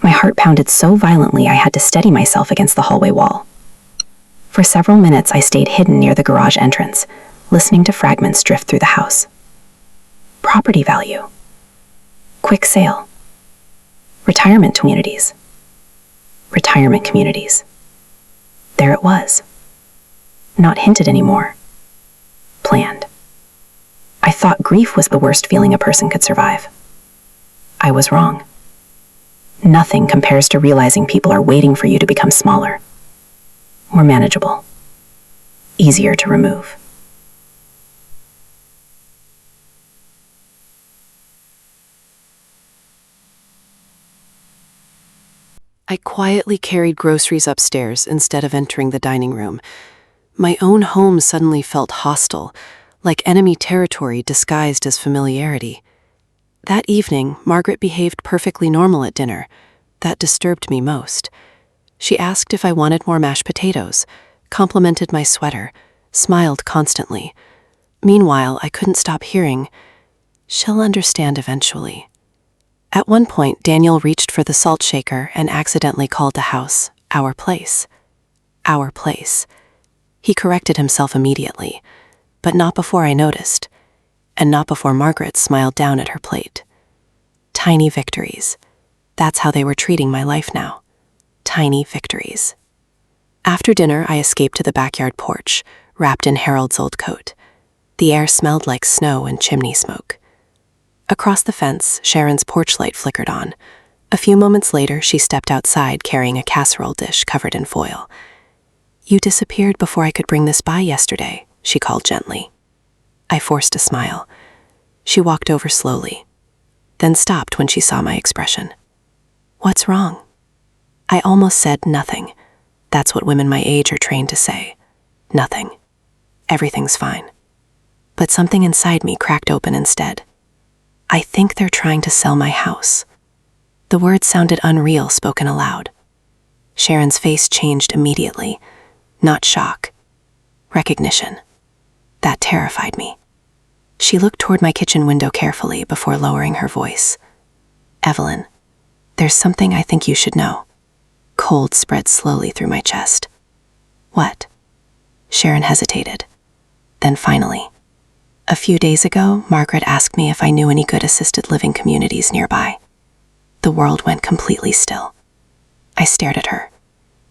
My heart pounded so violently I had to steady myself against the hallway wall. For several minutes I stayed hidden near the garage entrance, listening to fragments drift through the house. Property value. Quick sale. Retirement communities. Retirement communities. There it was. Not hinted anymore. Planned. I thought grief was the worst feeling a person could survive. I was wrong. Nothing compares to realizing people are waiting for you to become smaller. More manageable. Easier to remove. I quietly carried groceries upstairs instead of entering the dining room. My own home suddenly felt hostile, like enemy territory disguised as familiarity. That evening, Margaret behaved perfectly normal at dinner. That disturbed me most. She asked if I wanted more mashed potatoes, complimented my sweater, smiled constantly. Meanwhile, I couldn't stop hearing, "She'll understand eventually." At one point, Daniel reached for the salt shaker and accidentally called the house our place. Our place. He corrected himself immediately, but not before I noticed, and not before Margaret smiled down at her plate. Tiny victories. That's how they were treating my life now. Tiny victories. After dinner, I escaped to the backyard porch, wrapped in Harold's old coat. The air smelled like snow and chimney smoke. Across the fence, Sharon's porch light flickered on. A few moments later, she stepped outside carrying a casserole dish covered in foil. "You disappeared before I could bring this by yesterday," she called gently. I forced a smile. She walked over slowly, then stopped when she saw my expression. "What's wrong?" I almost said nothing. That's what women my age are trained to say. Nothing. Everything's fine. But something inside me cracked open instead. "I think they're trying to sell my house." The words sounded unreal spoken aloud. Sharon's face changed immediately. Not shock. Recognition. That terrified me. She looked toward my kitchen window carefully before lowering her voice. "Evelyn, there's something I think you should know." Cold spread slowly through my chest. "What?" Sharon hesitated. Then finally, "A few days ago, Margaret asked me if I knew any good assisted living communities nearby." The world went completely still. I stared at her.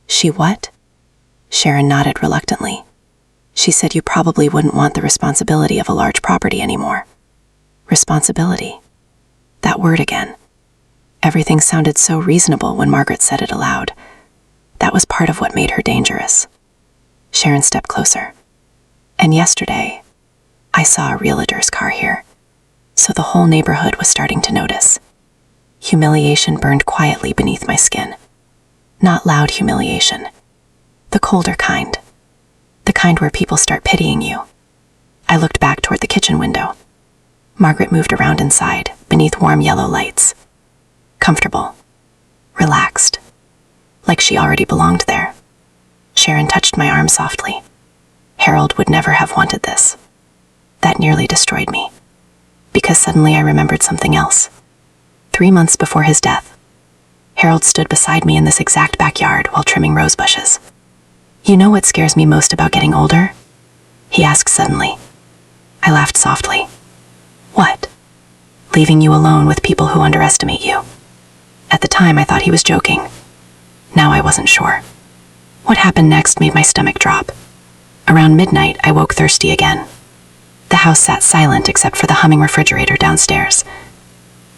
"She what?" Sharon nodded reluctantly. "She said you probably wouldn't want the responsibility of a large property anymore." Responsibility. That word again. Everything sounded so reasonable when Margaret said it aloud. That was part of what made her dangerous. Sharon stepped closer. "And yesterday, I saw a realtor's car here, so the whole neighborhood was starting to notice." Humiliation burned quietly beneath my skin. Not loud humiliation. The colder kind. The kind where people start pitying you. I looked back toward the kitchen window. Margaret moved around inside, beneath warm yellow lights. Comfortable. Relaxed. Like she already belonged there. Sharon touched my arm softly. Harold would never have wanted this. That nearly destroyed me. Because suddenly I remembered something else. 3 months before his death, Harold stood beside me in this exact backyard while trimming rose bushes. "You know what scares me most about getting older?" he asked suddenly. I laughed softly. "What?" "Leaving you alone with people who underestimate you." At the time, I thought he was joking. Now I wasn't sure. What happened next made my stomach drop. Around midnight, I woke thirsty again. The house sat silent except for the humming refrigerator downstairs.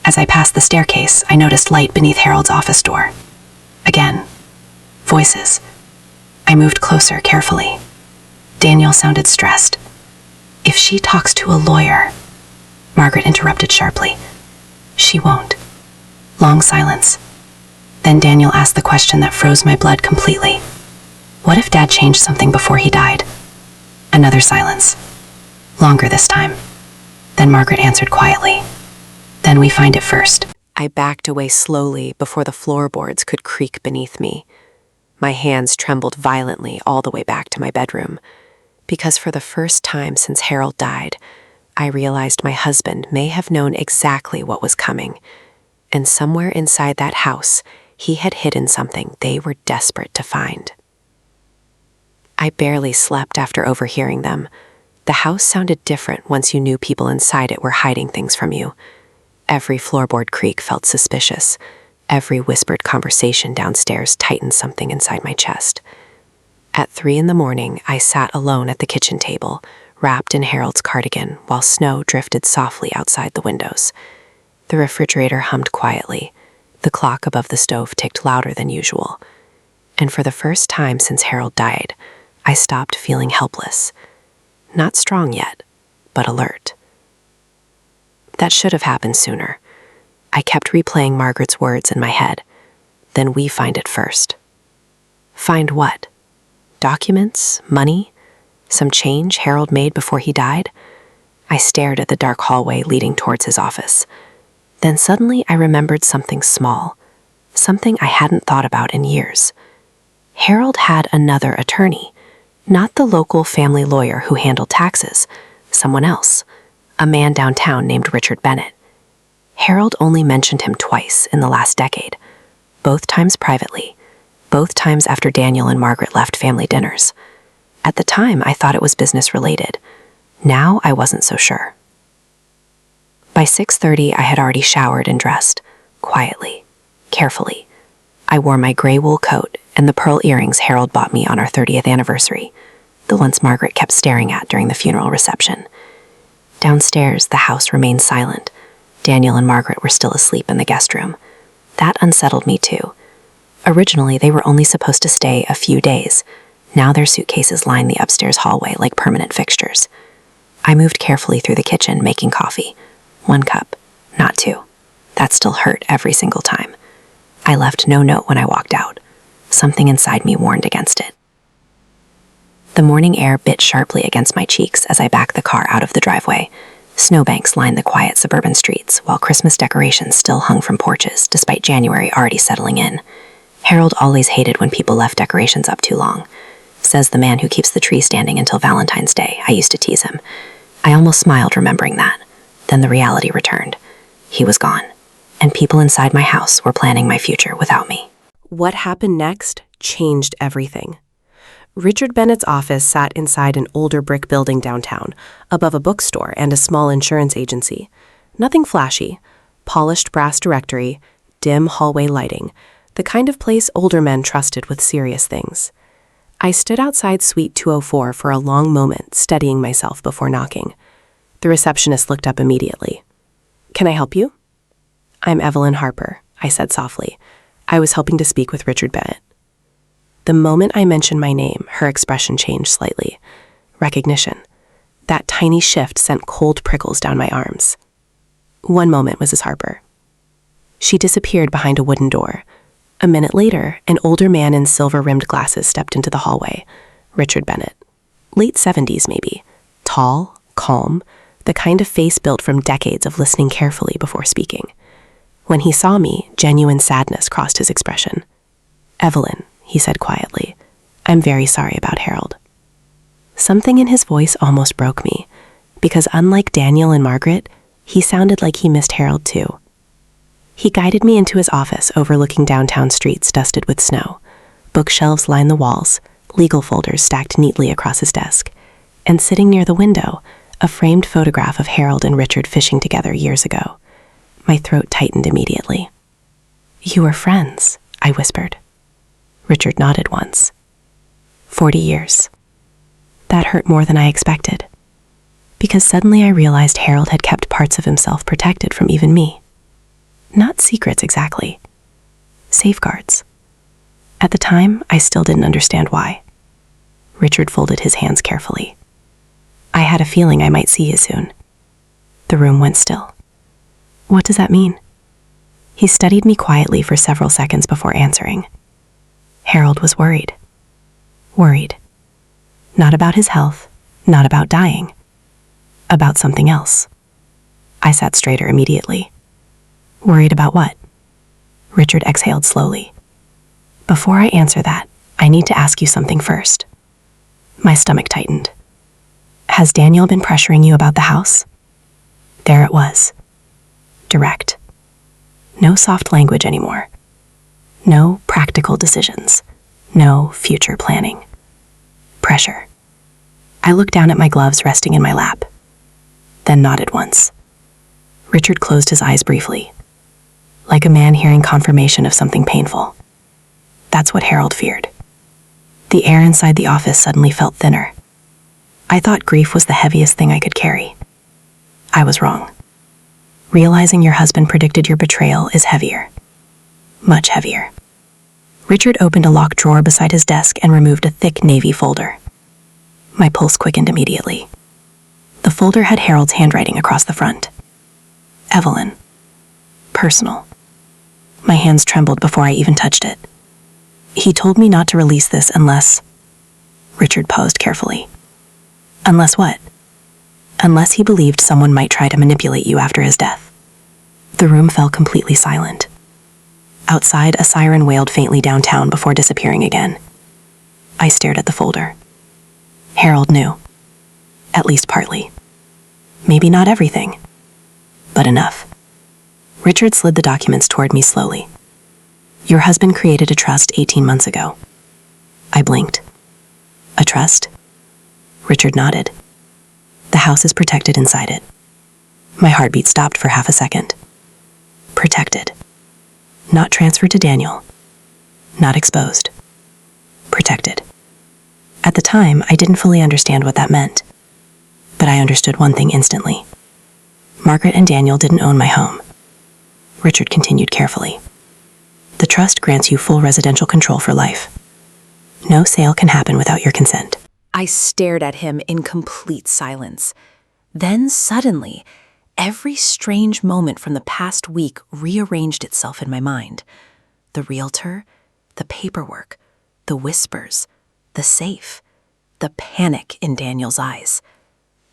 As I passed the staircase, I noticed light beneath Harold's office door. Again. Voices. I moved closer carefully. Daniel sounded stressed. "If she talks to a lawyer," Margaret interrupted sharply. "She won't." Long silence. Then Daniel asked the question that froze my blood completely. "What if Dad changed something before he died?" Another silence. Longer this time. Then Margaret answered quietly. "Then we find it first." I backed away slowly before the floorboards could creak beneath me. My hands trembled violently all the way back to my bedroom, because for the first time since Harold died, I realized my husband may have known exactly what was coming, and somewhere inside that house, he had hidden something they were desperate to find. I barely slept after overhearing them. The house sounded different once you knew people inside it were hiding things from you. Every floorboard creak felt suspicious. Every whispered conversation downstairs tightened something inside my chest. At 3 a.m, I sat alone at the kitchen table, wrapped in Harold's cardigan, while snow drifted softly outside the windows. The refrigerator hummed quietly. The clock above the stove ticked louder than usual. And for the first time since Harold died, I stopped feeling helpless. Not strong yet, but alert. That should have happened sooner. I kept replaying Margaret's words in my head. Then we find it first. Find what? Documents? Money? Some change Harold made before he died? I stared at the dark hallway leading towards his office. Then suddenly I remembered something small, something I hadn't thought about in years. Harold had another attorney, not the local family lawyer who handled taxes, someone else, a man downtown named Richard Bennett. Harold only mentioned him twice in the last decade, both times privately, both times after Daniel and Margaret left family dinners. At the time, I thought it was business-related. Now I wasn't so sure. By 6:30, I had already showered and dressed, quietly, carefully. I wore my gray wool coat and the pearl earrings Harold bought me on our 30th anniversary, the ones Margaret kept staring at during the funeral reception. Downstairs, the house remained silent. Daniel and Margaret were still asleep in the guest room. That unsettled me too. Originally, they were only supposed to stay a few days. Now their suitcases lined the upstairs hallway like permanent fixtures. I moved carefully through the kitchen, making coffee. 1 cup, not 2. That still hurt every single time. I left no note when I walked out. Something inside me warned against it. The morning air bit sharply against my cheeks as I backed the car out of the driveway. Snowbanks lined the quiet suburban streets, while Christmas decorations still hung from porches, despite January already settling in. Harold always hated when people left decorations up too long. Says the man who keeps the tree standing until Valentine's Day, I used to tease him. I almost smiled remembering that. Then the reality returned. He was gone, and people inside my house were planning my future without me. What happened next changed everything. Richard Bennett's office sat inside an older brick building downtown, above a bookstore and a small insurance agency. Nothing flashy. Polished brass directory, dim hallway lighting, the kind of place older men trusted with serious things. I stood outside Suite 204 for a long moment, steadying myself before knocking. The receptionist looked up immediately. "Can I help you?" "I'm Evelyn Harper," I said softly. I was hoping to speak with Richard Bennett. The moment I mentioned my name, her expression changed slightly. Recognition. That tiny shift sent cold prickles down my arms. "1 moment, Mrs. Harper." She disappeared behind a wooden door. A minute later, an older man in silver-rimmed glasses stepped into the hallway. Richard Bennett. Late 70s, maybe. Tall, calm, the kind of face built from decades of listening carefully before speaking. When he saw me, genuine sadness crossed his expression. "Evelyn," he said quietly, "I'm very sorry about Harold." Something in his voice almost broke me, because unlike Daniel and Margaret, he sounded like he missed Harold too. He guided me into his office overlooking downtown streets dusted with snow. Bookshelves lined the walls, legal folders stacked neatly across his desk, and sitting near the window, a framed photograph of Harold and Richard fishing together years ago. My throat tightened immediately. "You were friends," I whispered. Richard nodded once. 40 years. That hurt more than I expected, because suddenly I realized Harold had kept parts of himself protected from even me. Not secrets exactly. Safeguards. At the time, I still didn't understand why. Richard folded his hands carefully. I had a feeling I might see you soon. The room went still. "What does that mean?" He studied me quietly for several seconds before answering. Harold was worried. Worried. Not about his health, not about dying. About something else. I sat straighter immediately. Worried about what? Richard exhaled slowly. "Before I answer that, I need to ask you something first." My stomach tightened. "Has Daniel been pressuring you about the house?" There it was. Direct. No soft language anymore. No practical decisions. No future planning. Pressure. I looked down at my gloves resting in my lap, then nodded once. Richard closed his eyes briefly, like a man hearing confirmation of something painful. That's what Harold feared. The air inside the office suddenly felt thinner. I thought grief was the heaviest thing I could carry. I was wrong. Realizing your husband predicted your betrayal is heavier. Much heavier. Richard opened a locked drawer beside his desk and removed a thick navy folder. My pulse quickened immediately. The folder had Harold's handwriting across the front. Evelyn. Personal. My hands trembled before I even touched it. He told me not to release this unless... Richard paused carefully. Unless what? Unless he believed someone might try to manipulate you after his death. The room fell completely silent. Outside, a siren wailed faintly downtown before disappearing again. I stared at the folder. Harold knew. At least partly. Maybe not everything, but enough. Richard slid the documents toward me slowly. Your husband created a trust 18 months ago. I blinked. A trust? Richard nodded. The house is protected inside it. My heartbeat stopped for half a second. Protected. Not transferred to Daniel. Not exposed. Protected. At the time, I didn't fully understand what that meant. But I understood one thing instantly. Margaret and Daniel didn't own my home. Richard continued carefully. The trust grants you full residential control for life. No sale can happen without your consent. I stared at him in complete silence. Then suddenly, every strange moment from the past week rearranged itself in my mind. The realtor, the paperwork, the whispers, the safe, the panic in Daniel's eyes.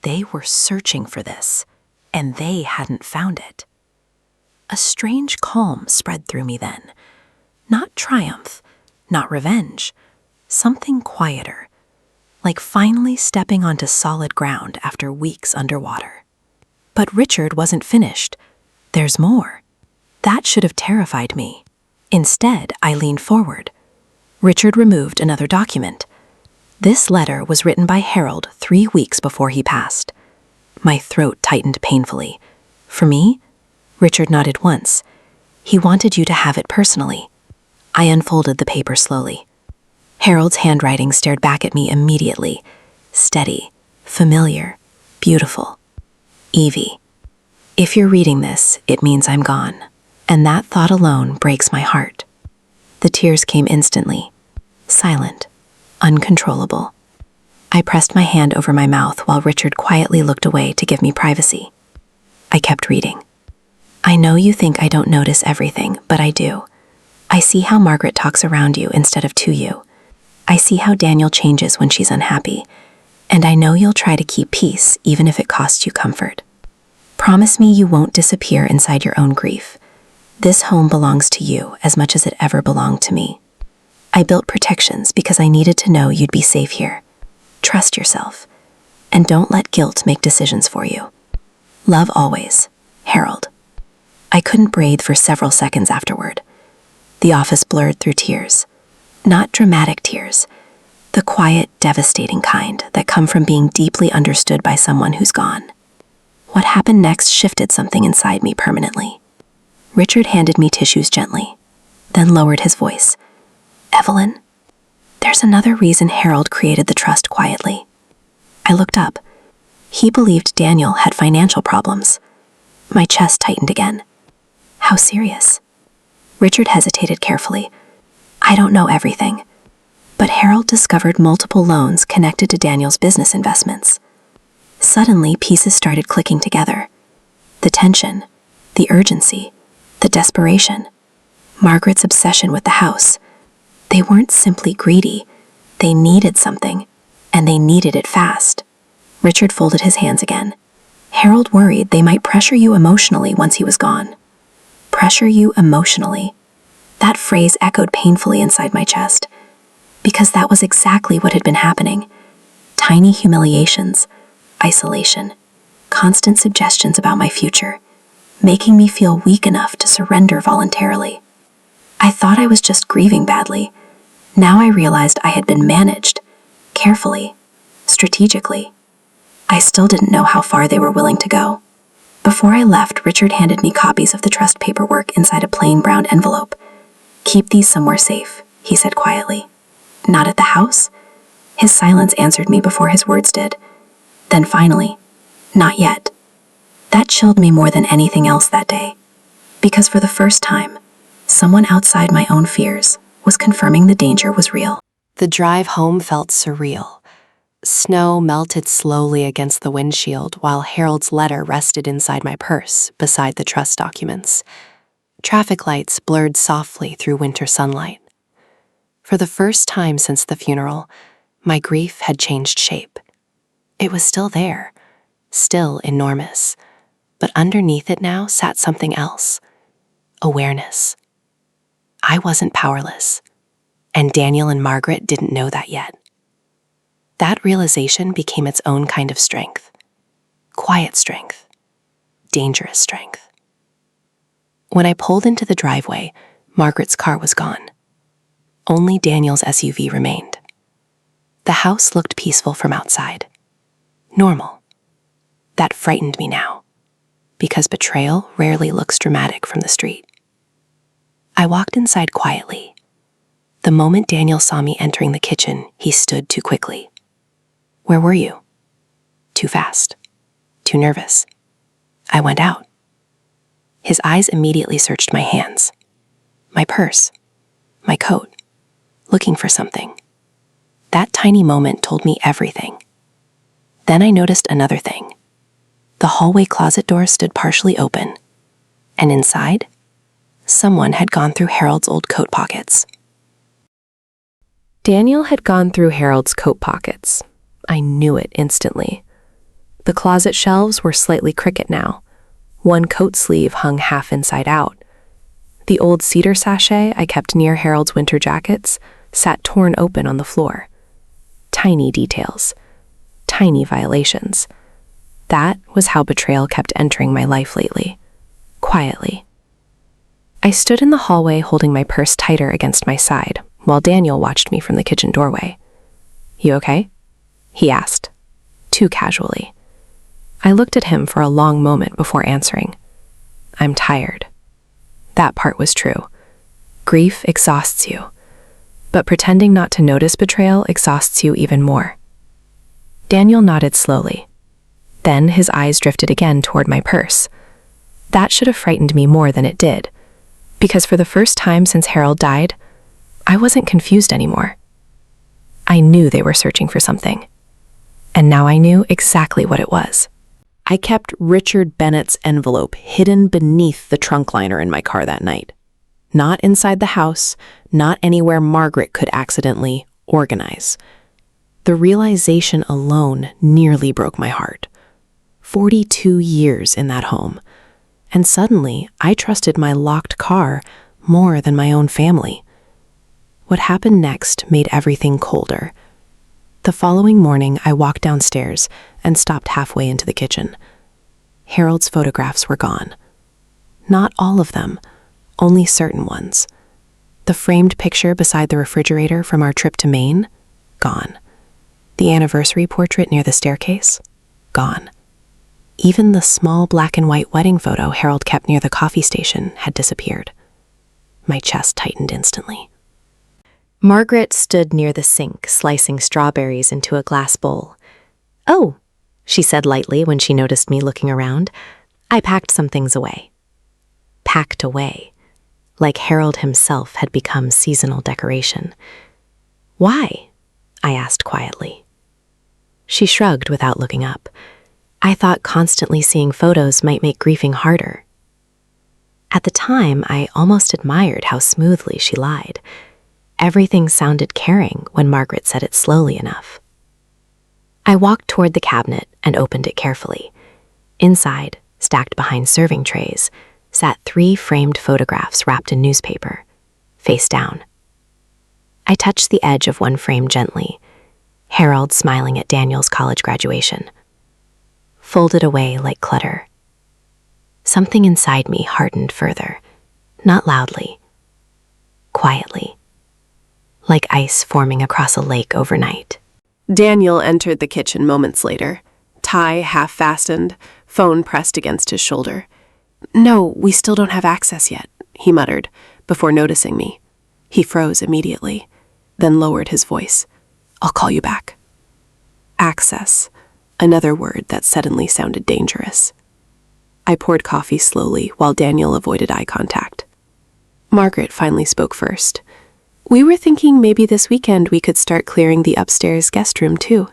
They were searching for this, and they hadn't found it. A strange calm spread through me then. Not triumph, not revenge, something quieter, like finally stepping onto solid ground after weeks underwater. But Richard wasn't finished. There's more. That should have terrified me. Instead, I leaned forward. Richard removed another document. This letter was written by Harold 3 weeks before he passed. My throat tightened painfully. For me? Richard nodded once. He wanted you to have it personally. I unfolded the paper slowly. Harold's handwriting stared back at me immediately. Steady, familiar, beautiful. Evie. If you're reading this, it means I'm gone. And that thought alone breaks my heart. The tears came instantly. Silent. Uncontrollable. I pressed my hand over my mouth while Richard quietly looked away to give me privacy. I kept reading. I know you think I don't notice everything, but I do. I see how Margaret talks around you instead of to you. I see how Daniel changes when she's unhappy, and I know you'll try to keep peace even if it costs you comfort. Promise me you won't disappear inside your own grief. This home belongs to you as much as it ever belonged to me. I built protections because I needed to know you'd be safe here. Trust yourself, and don't let guilt make decisions for you. Love always, Harold. I couldn't breathe for several seconds afterward. The office blurred through tears. Not dramatic tears, the quiet, devastating kind that come from being deeply understood by someone who's gone. What happened next shifted something inside me permanently. Richard handed me tissues gently, then lowered his voice. "Evelyn, there's another reason Harold created the trust quietly." I looked up. He believed Daniel had financial problems. My chest tightened again. How serious? Richard hesitated carefully. "I don't know everything, but Harold discovered multiple loans connected to Daniel's business investments." Suddenly, pieces started clicking together. The tension, the urgency, the desperation, Margaret's obsession with the house. They weren't simply greedy. They needed something, and they needed it fast. Richard folded his hands again. Harold worried they might pressure you emotionally once he was gone. Pressure you emotionally. That phrase echoed painfully inside my chest, because that was exactly what had been happening. Tiny humiliations, isolation, constant suggestions about my future, making me feel weak enough to surrender voluntarily. I thought I was just grieving badly. Now I realized I had been managed, carefully, strategically. I still didn't know how far they were willing to go. Before I left, Richard handed me copies of the trust paperwork inside a plain brown envelope. "Keep these somewhere safe," he said quietly. "Not at the house?" His silence answered me before his words did. Then finally, "Not yet." That chilled me more than anything else that day, because for the first time, someone outside my own fears was confirming the danger was real. The drive home felt surreal. Snow melted slowly against the windshield while Harold's letter rested inside my purse beside the trust documents. Traffic lights blurred softly through winter sunlight. For the first time since the funeral, my grief had changed shape. It was still there, still enormous, but underneath it now sat something else. Awareness. I wasn't powerless, and Daniel and Margaret didn't know that yet. That realization became its own kind of strength. Quiet strength. Dangerous strength. When I pulled into the driveway, Margaret's car was gone. Only Daniel's SUV remained. The house looked peaceful from outside. Normal. That frightened me now, because betrayal rarely looks dramatic from the street. I walked inside quietly. The moment Daniel saw me entering the kitchen, he stood too quickly. "Where were you?" "Too fast. Too nervous. I went out." His eyes immediately searched my hands, my purse, my coat, looking for something. That tiny moment told me everything. Then I noticed another thing. The hallway closet door stood partially open, and inside, someone had gone through Harold's old coat pockets. Daniel had gone through Harold's coat pockets. I knew it instantly. The closet shelves were slightly crooked now. One coat sleeve hung half inside out. The old cedar sachet I kept near Harold's winter jackets sat torn open on the floor. Tiny details. Tiny violations. That was how betrayal kept entering my life lately. Quietly. I stood in the hallway holding my purse tighter against my side, while Daniel watched me from the kitchen doorway. "You okay?" he asked, too casually. I looked at him for a long moment before answering. "I'm tired." That part was true. Grief exhausts you, but pretending not to notice betrayal exhausts you even more. Daniel nodded slowly. Then his eyes drifted again toward my purse. That should have frightened me more than it did, because for the first time since Harold died, I wasn't confused anymore. I knew they were searching for something, and now I knew exactly what it was. I kept Richard Bennett's envelope hidden beneath the trunk liner in my car that night. Not inside the house, not anywhere Margaret could accidentally organize. The realization alone nearly broke my heart. 42 years in that home, and suddenly I trusted my locked car more than my own family. What happened next made everything colder. The following morning, I walked downstairs and stopped halfway into the kitchen. Harold's photographs were gone. not all of them, only certain ones. The framed picture beside the refrigerator from our trip to Maine? Gone. The anniversary portrait near the staircase? Gone. Even the small black and white wedding photo Harold kept near the coffee station had disappeared. My chest tightened instantly. Margaret stood near the sink, slicing strawberries into a glass bowl. "Oh," she said lightly when she noticed me looking around. "I packed some things away." Packed away, like Harold himself had become seasonal decoration. "Why?" I asked quietly. She shrugged without looking up. I thought constantly seeing photos might make grieving harder. At the time, I almost admired how smoothly she lied. Everything sounded caring when Margaret said it slowly enough. I walked toward the cabinet and opened it carefully. Inside, stacked behind serving trays, sat 3 framed photographs wrapped in newspaper, face down. I touched the edge of one frame gently, Harold smiling at Daniel's college graduation. Folded away like clutter. Something inside me hardened further, not loudly, quietly, like ice forming across a lake overnight. Daniel entered the kitchen moments later, tie half fastened, phone pressed against his shoulder. "No, we still don't have access yet," he muttered, before noticing me. He froze immediately, then lowered his voice. "I'll call you back." Access, another word that suddenly sounded dangerous. I poured coffee slowly while Daniel avoided eye contact. Margaret finally spoke first. "We were thinking maybe this weekend we could start clearing the upstairs guest room too."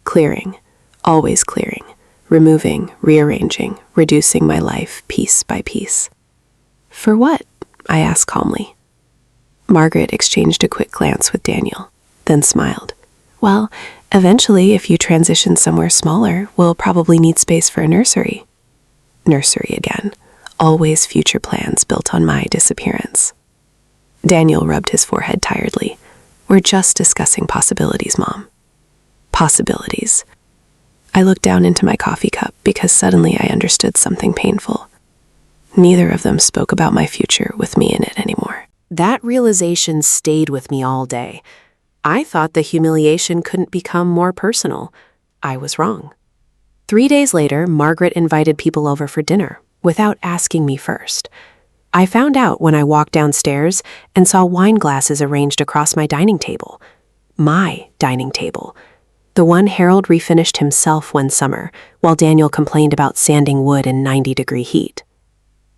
Clearing, always clearing, removing, rearranging, reducing my life piece by piece. "For what?" I asked calmly. Margaret exchanged a quick glance with Daniel, then smiled. "Well, eventually, if you transition somewhere smaller, we'll probably need space for a nursery." Nursery again. Always future plans built on my disappearance. Daniel rubbed his forehead tiredly. "We're just discussing possibilities, Mom." Possibilities. I looked down into my coffee cup because suddenly I understood something painful. Neither of them spoke about my future with me in it anymore. That realization stayed with me all day. I thought the humiliation couldn't become more personal. I was wrong. 3 days later, Margaret invited people over for dinner, without asking me first. I found out when I walked downstairs and saw wine glasses arranged across my dining table. My dining table. The one Harold refinished himself one summer, while Daniel complained about sanding wood in 90-degree heat.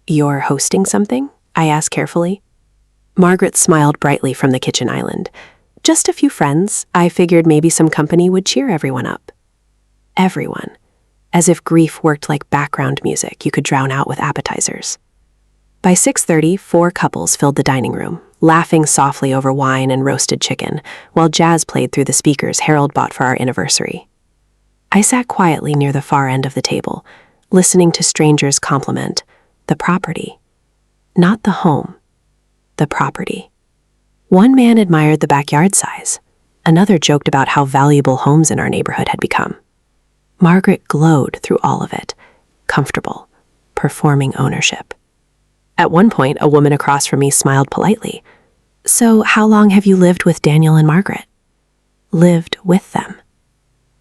"You're hosting something?" I asked carefully. Margaret smiled brightly from the kitchen island. "Just a few friends. I figured maybe some company would cheer everyone up." Everyone. As if grief worked like background music you could drown out with appetizers. By 6:30, 4 couples filled the dining room, laughing softly over wine and roasted chicken, while jazz played through the speakers Harold bought for our anniversary. I sat quietly near the far end of the table, listening to strangers compliment the property. Not the home, the property. One man admired the backyard size. Another joked about how valuable homes in our neighborhood had become. Margaret glowed through all of it, comfortable, performing ownership. At one point, a woman across from me smiled politely. "So how long have you lived with Daniel and Margaret?" Lived with them.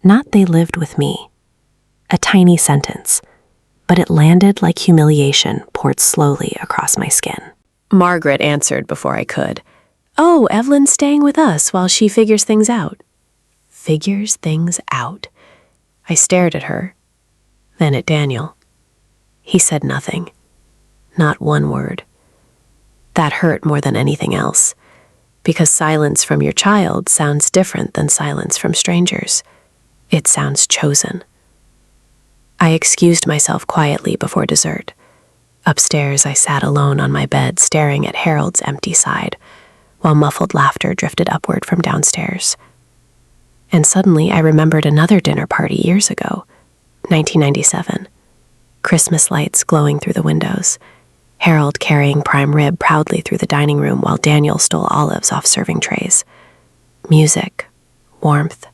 Not they lived with me. A tiny sentence, but it landed like humiliation poured slowly across my skin. Margaret answered before I could. "Oh, Evelyn's staying with us while she figures things out." Figures things out? I stared at her, then at Daniel. He said nothing. Not one word. That hurt more than anything else, because silence from your child sounds different than silence from strangers. It sounds chosen. I excused myself quietly before dessert. Upstairs, I sat alone on my bed staring at Harold's empty side, while muffled laughter drifted upward from downstairs. And suddenly I remembered another dinner party years ago, 1997. Christmas lights glowing through the windows, Harold carrying prime rib proudly through the dining room while Daniel stole olives off serving trays. Music, warmth,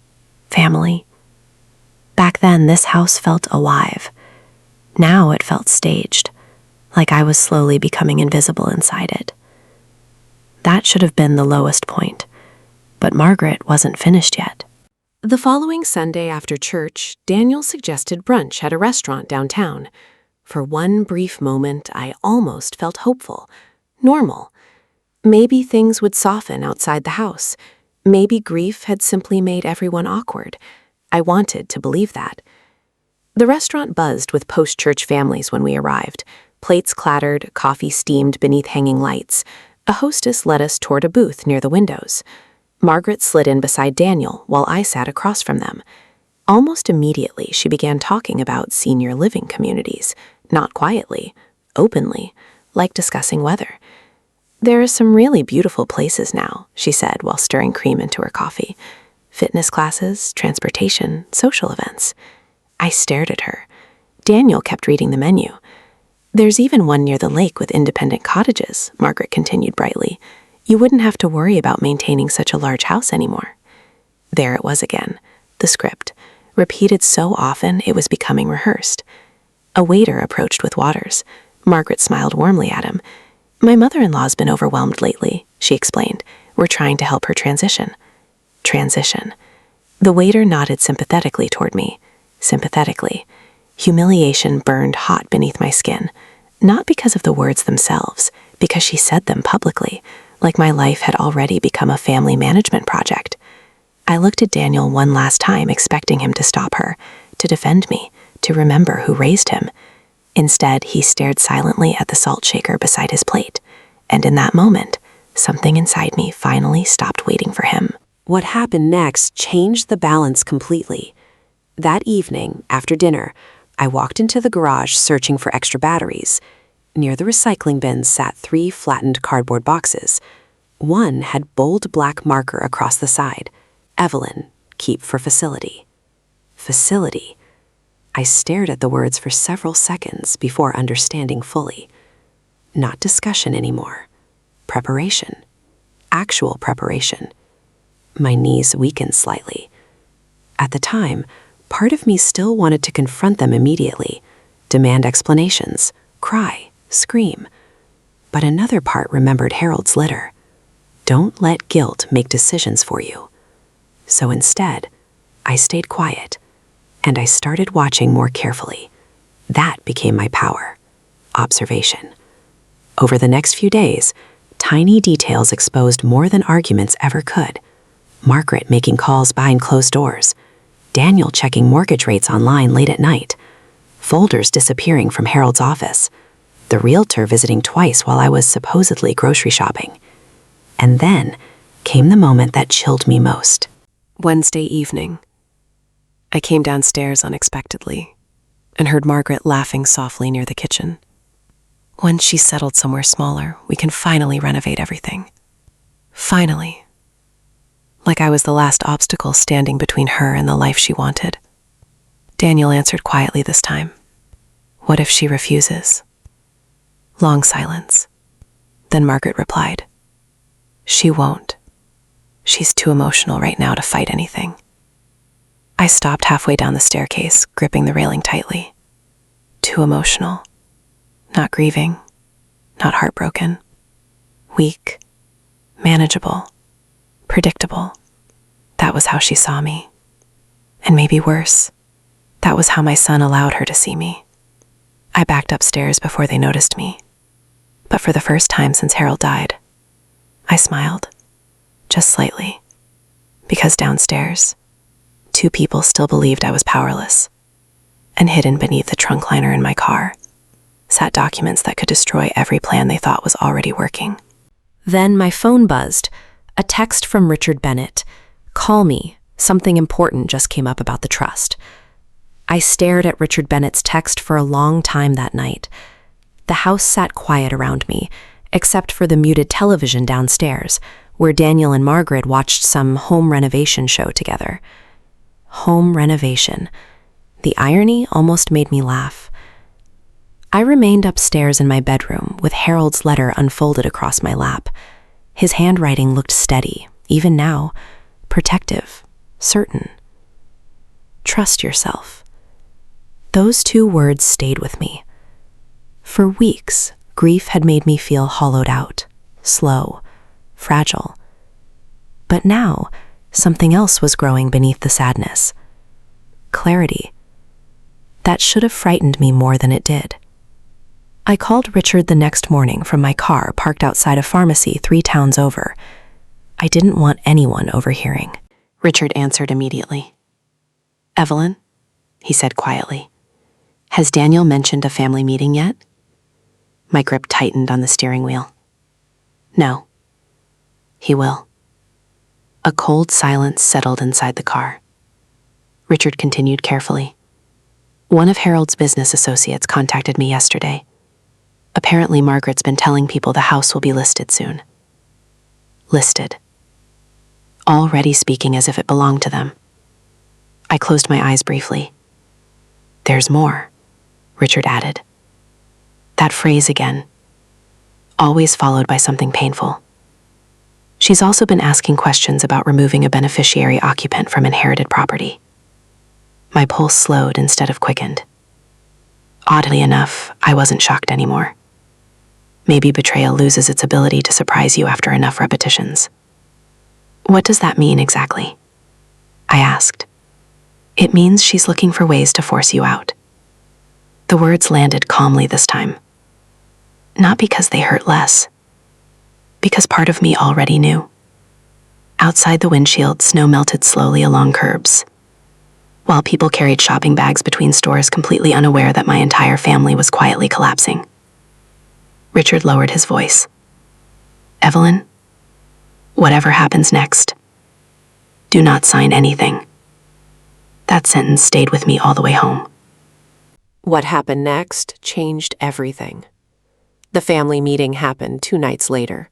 family. Back then, this house felt alive. Now it felt staged, like I was slowly becoming invisible inside it. That should have been the lowest point, but Margaret wasn't finished yet. The following Sunday after church, Daniel suggested brunch at a restaurant downtown. For one brief moment, I almost felt hopeful, normal. Maybe things would soften outside the house. Maybe grief had simply made everyone awkward. I wanted to believe that. The restaurant buzzed with post-church families when we arrived. Plates clattered, coffee steamed beneath hanging lights. A hostess led us toward a booth near the windows. Margaret slid in beside Daniel while I sat across from them. Almost immediately, she began talking about senior living communities, not quietly, openly, like discussing weather. "There are some really beautiful places now," she said while stirring cream into her coffee. "Fitness classes, transportation, social events." I stared at her. Daniel kept reading the menu. "There's even one near the lake with independent cottages," Margaret continued brightly. "You wouldn't have to worry about maintaining such a large house anymore." There it was again, the script, repeated so often it was becoming rehearsed. A waiter approached with waters. Margaret smiled warmly at him. "My mother-in-law's been overwhelmed lately," she explained. "We're trying to help her transition." Transition. The waiter nodded sympathetically toward me. Sympathetically. Humiliation burned hot beneath my skin. Not because of the words themselves, because she said them publicly, like my life had already become a family management project. I looked at Daniel one last time, expecting him to stop her, to defend me, to remember who raised him. Instead, he stared silently at the salt shaker beside his plate, and in that moment, something inside me finally stopped waiting for him. What happened next changed the balance completely. That evening, after dinner, I walked into the garage searching for extra batteries. Near the recycling bins sat 3 flattened cardboard boxes. One had bold black marker across the side. "Evelyn, keep for facility." Facility. I stared at the words for several seconds before understanding fully. Not discussion anymore. Preparation. Actual preparation. My knees weakened slightly. At the time, part of me still wanted to confront them immediately, demand explanations, cry, scream. But another part remembered Harold's letter. Don't let guilt make decisions for you. So instead, I stayed quiet, and I started watching more carefully. That became my power. Observation. Over the next few days, tiny details exposed more than arguments ever could. Margaret making calls behind closed doors. Daniel checking mortgage rates online late at night. Folders disappearing from Harold's office. The realtor visiting twice while I was supposedly grocery shopping. And then came the moment that chilled me most. Wednesday evening. I came downstairs unexpectedly and heard Margaret laughing softly near the kitchen. "Once she's settled somewhere smaller, we can finally renovate everything." Finally. Like I was the last obstacle standing between her and the life she wanted. Daniel answered quietly this time. "What if she refuses?" Long silence. Then Margaret replied, "She won't. She's too emotional right now to fight anything." I stopped halfway down the staircase, gripping the railing tightly. Too emotional. Not grieving. Not heartbroken. Weak. Manageable. Predictable. That was how she saw me. And maybe worse, that was how my son allowed her to see me. I backed upstairs before they noticed me. But for the first time since Harold died, I smiled. Just slightly. Because downstairs, 2 people still believed I was powerless. And hidden beneath the trunk liner in my car, sat documents that could destroy every plan they thought was already working. Then my phone buzzed. A text from Richard Bennett. "Call me. Something important just came up about the trust." I stared at Richard Bennett's text for a long time that night. The house sat quiet around me, except for the muted television downstairs, where Daniel and Margaret watched some home renovation show together. Home renovation. The irony almost made me laugh. I remained upstairs in my bedroom with Harold's letter unfolded across my lap. His handwriting looked steady, even now, protective, certain. Trust yourself. Those 2 words stayed with me. For weeks, grief had made me feel hollowed out, slow, fragile. But now, something else was growing beneath the sadness. Clarity. That should have frightened me more than it did. I called Richard the next morning from my car parked outside a pharmacy 3 towns over. I didn't want anyone overhearing. Richard answered immediately. "Evelyn," he said quietly, "has Daniel mentioned a family meeting yet?" My grip tightened on the steering wheel. "No. He will." A cold silence settled inside the car. Richard continued carefully. "One of Harold's business associates contacted me yesterday. Apparently, Margaret's been telling people the house will be listed soon." Listed. Already speaking as if it belonged to them. I closed my eyes briefly. "There's more," Richard added. That phrase again, always followed by something painful. "She's also been asking questions about removing a beneficiary occupant from inherited property." My pulse slowed instead of quickened. Oddly enough, I wasn't shocked anymore. Maybe betrayal loses its ability to surprise you after enough repetitions. "What does that mean exactly?" I asked. "It means she's looking for ways to force you out." The words landed calmly this time. Not because they hurt less, because part of me already knew. Outside the windshield, snow melted slowly along curbs, while people carried shopping bags between stores completely unaware that my entire family was quietly collapsing. Richard lowered his voice. "Evelyn, whatever happens next, do not sign anything." That sentence stayed with me all the way home. What happened next changed everything. The family meeting happened 2 nights later.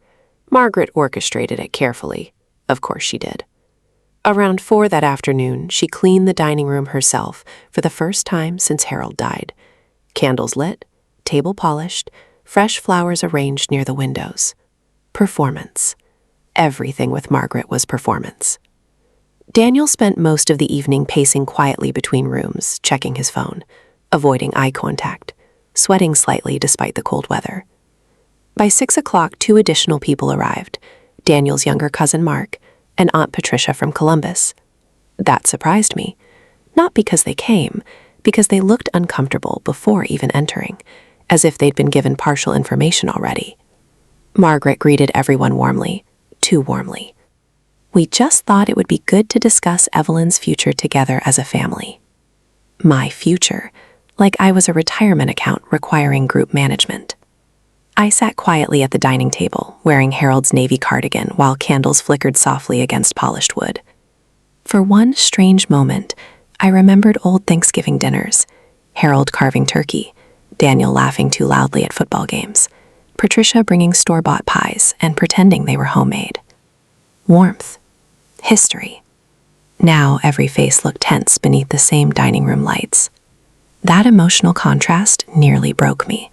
Margaret orchestrated it carefully. Of course she did. Around 4 that afternoon, she cleaned the dining room herself for the first time since Harold died. Candles lit, table polished, fresh flowers arranged near the windows. Performance. Everything with Margaret was performance. Daniel spent most of the evening pacing quietly between rooms, checking his phone, avoiding eye contact, sweating slightly despite the cold weather. By 6 o'clock, 2 additional people arrived, Daniel's younger cousin Mark and Aunt Patricia from Columbus. That surprised me, not because they came, because they looked uncomfortable before even entering, as if they'd been given partial information already. Margaret greeted everyone warmly, too warmly. "We just thought it would be good to discuss Evelyn's future together as a family." My future, like I was a retirement account requiring group management. I sat quietly at the dining table, wearing Harold's navy cardigan while candles flickered softly against polished wood. For one strange moment, I remembered old Thanksgiving dinners, Harold carving turkey, Daniel laughing too loudly at football games, Patricia bringing store-bought pies and pretending they were homemade. Warmth. History. Now every face looked tense beneath the same dining room lights. That emotional contrast nearly broke me.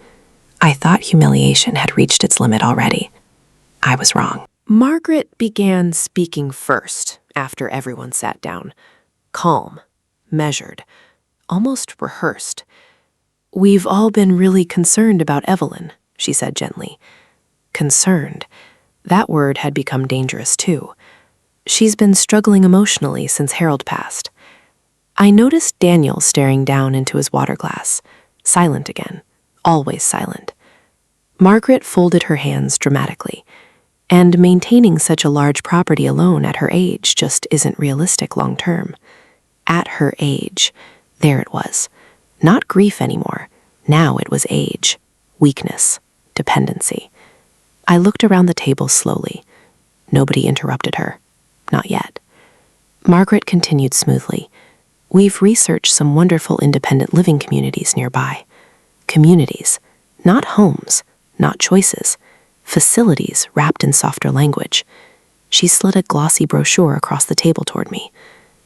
I thought humiliation had reached its limit already. I was wrong. Margaret began speaking first after everyone sat down. Calm, measured, almost rehearsed. "We've all been really concerned about Evelyn," she said gently. Concerned. That word had become dangerous too. She's been struggling emotionally since Harold passed. I noticed Daniel staring down into his water glass, silent again, always silent. Margaret folded her hands dramatically, and maintaining such a large property alone at her age just isn't realistic long term. At her age, there it was. Not grief anymore. Now it was age, weakness, dependency. I looked around the table slowly. Nobody interrupted her. Not yet. Margaret continued smoothly. "We've researched some wonderful independent living communities nearby. Communities, not homes, not choices. Facilities wrapped in softer language." She slid a glossy brochure across the table toward me.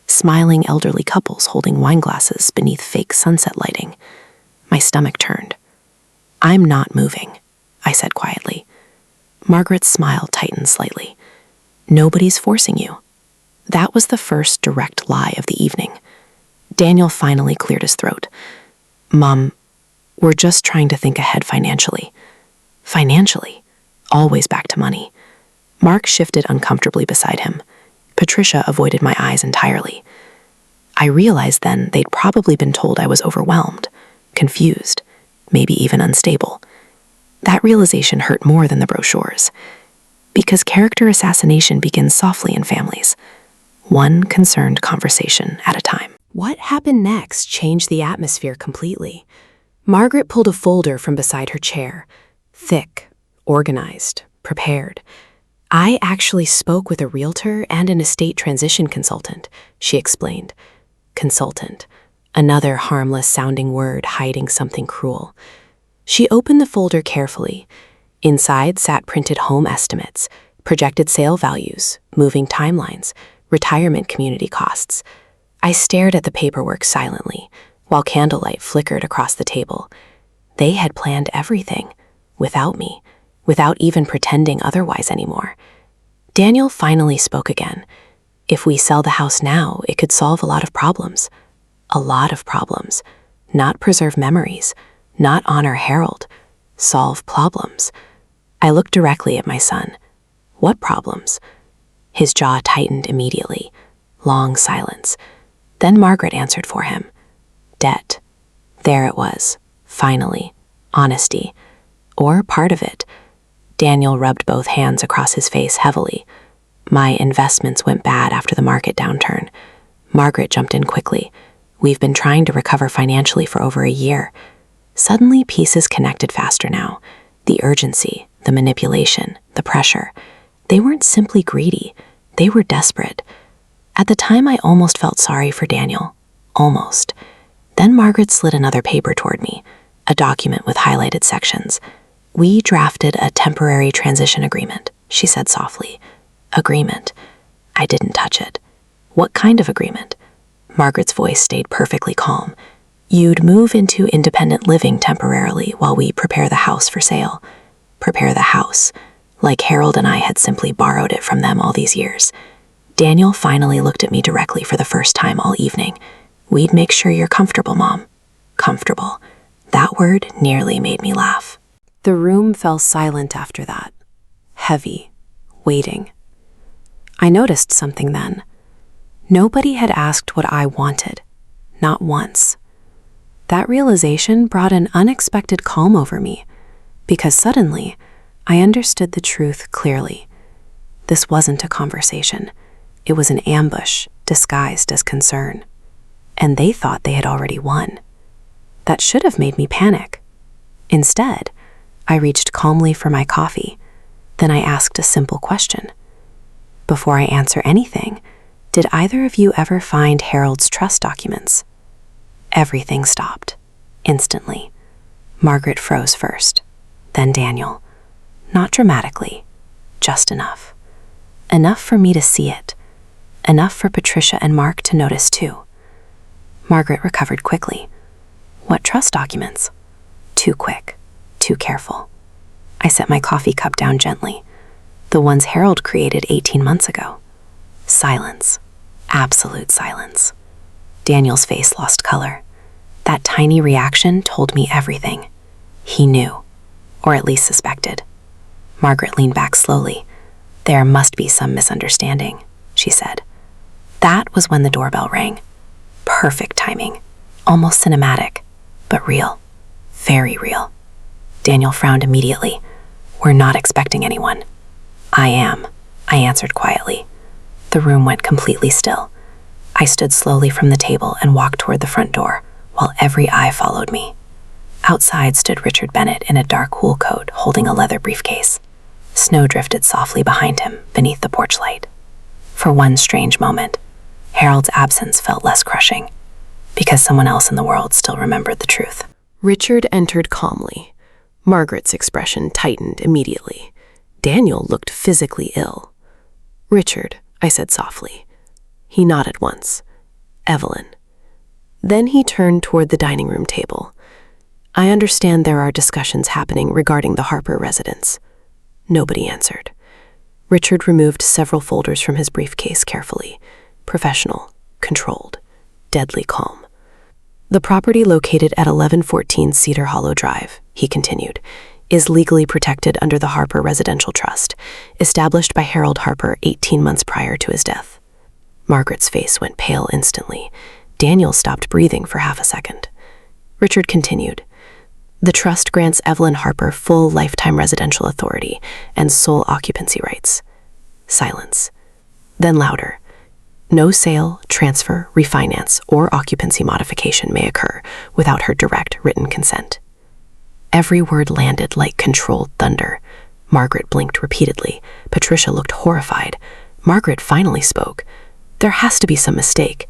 Smiling elderly couples holding wine glasses beneath fake sunset lighting. My stomach turned. "I'm not moving," I said quietly. Margaret's smile tightened slightly. "Nobody's forcing you." That was the first direct lie of the evening. Daniel finally cleared his throat. "Mom, We're just trying to think ahead financially. Financially? Always back to money. Mark shifted uncomfortably beside him. Patricia avoided my eyes entirely. I realized then they'd probably been told I was overwhelmed, confused, maybe even unstable. That realization hurt more than the brochures. Because character assassination begins softly in families, one concerned conversation at a time. What happened next changed the atmosphere completely. Margaret pulled a folder from beside her chair. Thick, organized, prepared. I actually spoke with a realtor and an estate transition consultant, she explained. Consultant, another harmless-sounding word hiding something cruel. She opened the folder carefully. Inside sat printed home estimates, projected sale values, moving timelines, retirement community costs. I stared at the paperwork silently, while candlelight flickered across the table. They had planned everything, without me, without even pretending otherwise anymore. Daniel finally spoke again. If we sell the house now, it could solve a lot of problems. A lot of problems. Not preserve memories, not honor Harold. Solve problems. I looked directly at my son. What problems? His jaw tightened immediately. Long silence. Then Margaret answered for him. Debt. There it was. Finally. Honesty. Or part of it. Daniel rubbed both hands across his face heavily. My investments went bad after the market downturn. Margaret jumped in quickly. We've been trying to recover financially for over a year. Suddenly, pieces connected faster now. The urgency, the manipulation, the pressure. They weren't simply greedy. They were desperate. At the time, I almost felt sorry for Daniel. Almost. Then Margaret slid another paper toward me, a document with highlighted sections. We drafted a temporary transition agreement, she said softly. Agreement. I didn't touch it. What kind of agreement? Margaret's voice stayed perfectly calm. You'd move into independent living temporarily while we prepare the house for sale. Prepare the house, like Harold and I had simply borrowed it from them all these years. Daniel finally looked at me directly for the first time all evening. We'd make sure you're comfortable, Mom. Comfortable. That word nearly made me laugh. The room fell silent after that. Heavy. Waiting. I noticed something then. Nobody had asked what I wanted. Not once. That realization brought an unexpected calm over me, because suddenly I understood the truth clearly. This wasn't a conversation. It was an ambush disguised as concern. And they thought they had already won. That should have made me panic. Instead, I reached calmly for my coffee. Then I asked a simple question. Before I answer anything, did either of you ever find Harold's trust documents? Everything stopped. Instantly. Margaret froze first, then Daniel. Not dramatically, just enough. Enough for me to see it. Enough for Patricia and Mark to notice too. Margaret recovered quickly. What trust documents? Too quick, too careful. I set my coffee cup down gently. The ones Harold created 18 months ago. Silence. Absolute silence. Daniel's face lost color. That tiny reaction told me everything. He knew, or at least suspected. Margaret leaned back slowly. There must be some misunderstanding, she said. That was when the doorbell rang. Perfect timing. Almost cinematic, but real. Very real. Daniel frowned immediately. We're not expecting anyone. I am, I answered quietly. The room went completely still. I stood slowly from the table and walked toward the front door, while every eye followed me. Outside stood Richard Bennett in a dark wool coat holding a leather briefcase. Snow drifted softly behind him beneath the porch light. For one strange moment, Harold's absence felt less crushing, because someone else in the world still remembered the truth. Richard entered calmly. Margaret's expression tightened immediately. Daniel looked physically ill. Richard, I said softly. He nodded once. Evelyn. Then he turned toward the dining room table. I understand there are discussions happening regarding the Harper residence. Nobody answered. Richard removed several folders from his briefcase carefully. Professional, controlled, deadly calm. The property located at 1114 Cedar Hollow Drive, he continued, is legally protected under the Harper Residential Trust, established by Harold Harper 18 months prior to his death. Margaret's face went pale instantly. Daniel stopped breathing for half a second. Richard continued, the trust grants Evelyn Harper full lifetime residential authority and sole occupancy rights. Silence. Then louder. No sale, transfer, refinance, or occupancy modification may occur without her direct written consent. Every word landed like controlled thunder. Margaret blinked repeatedly. Patricia looked horrified. Margaret finally spoke. There has to be some mistake.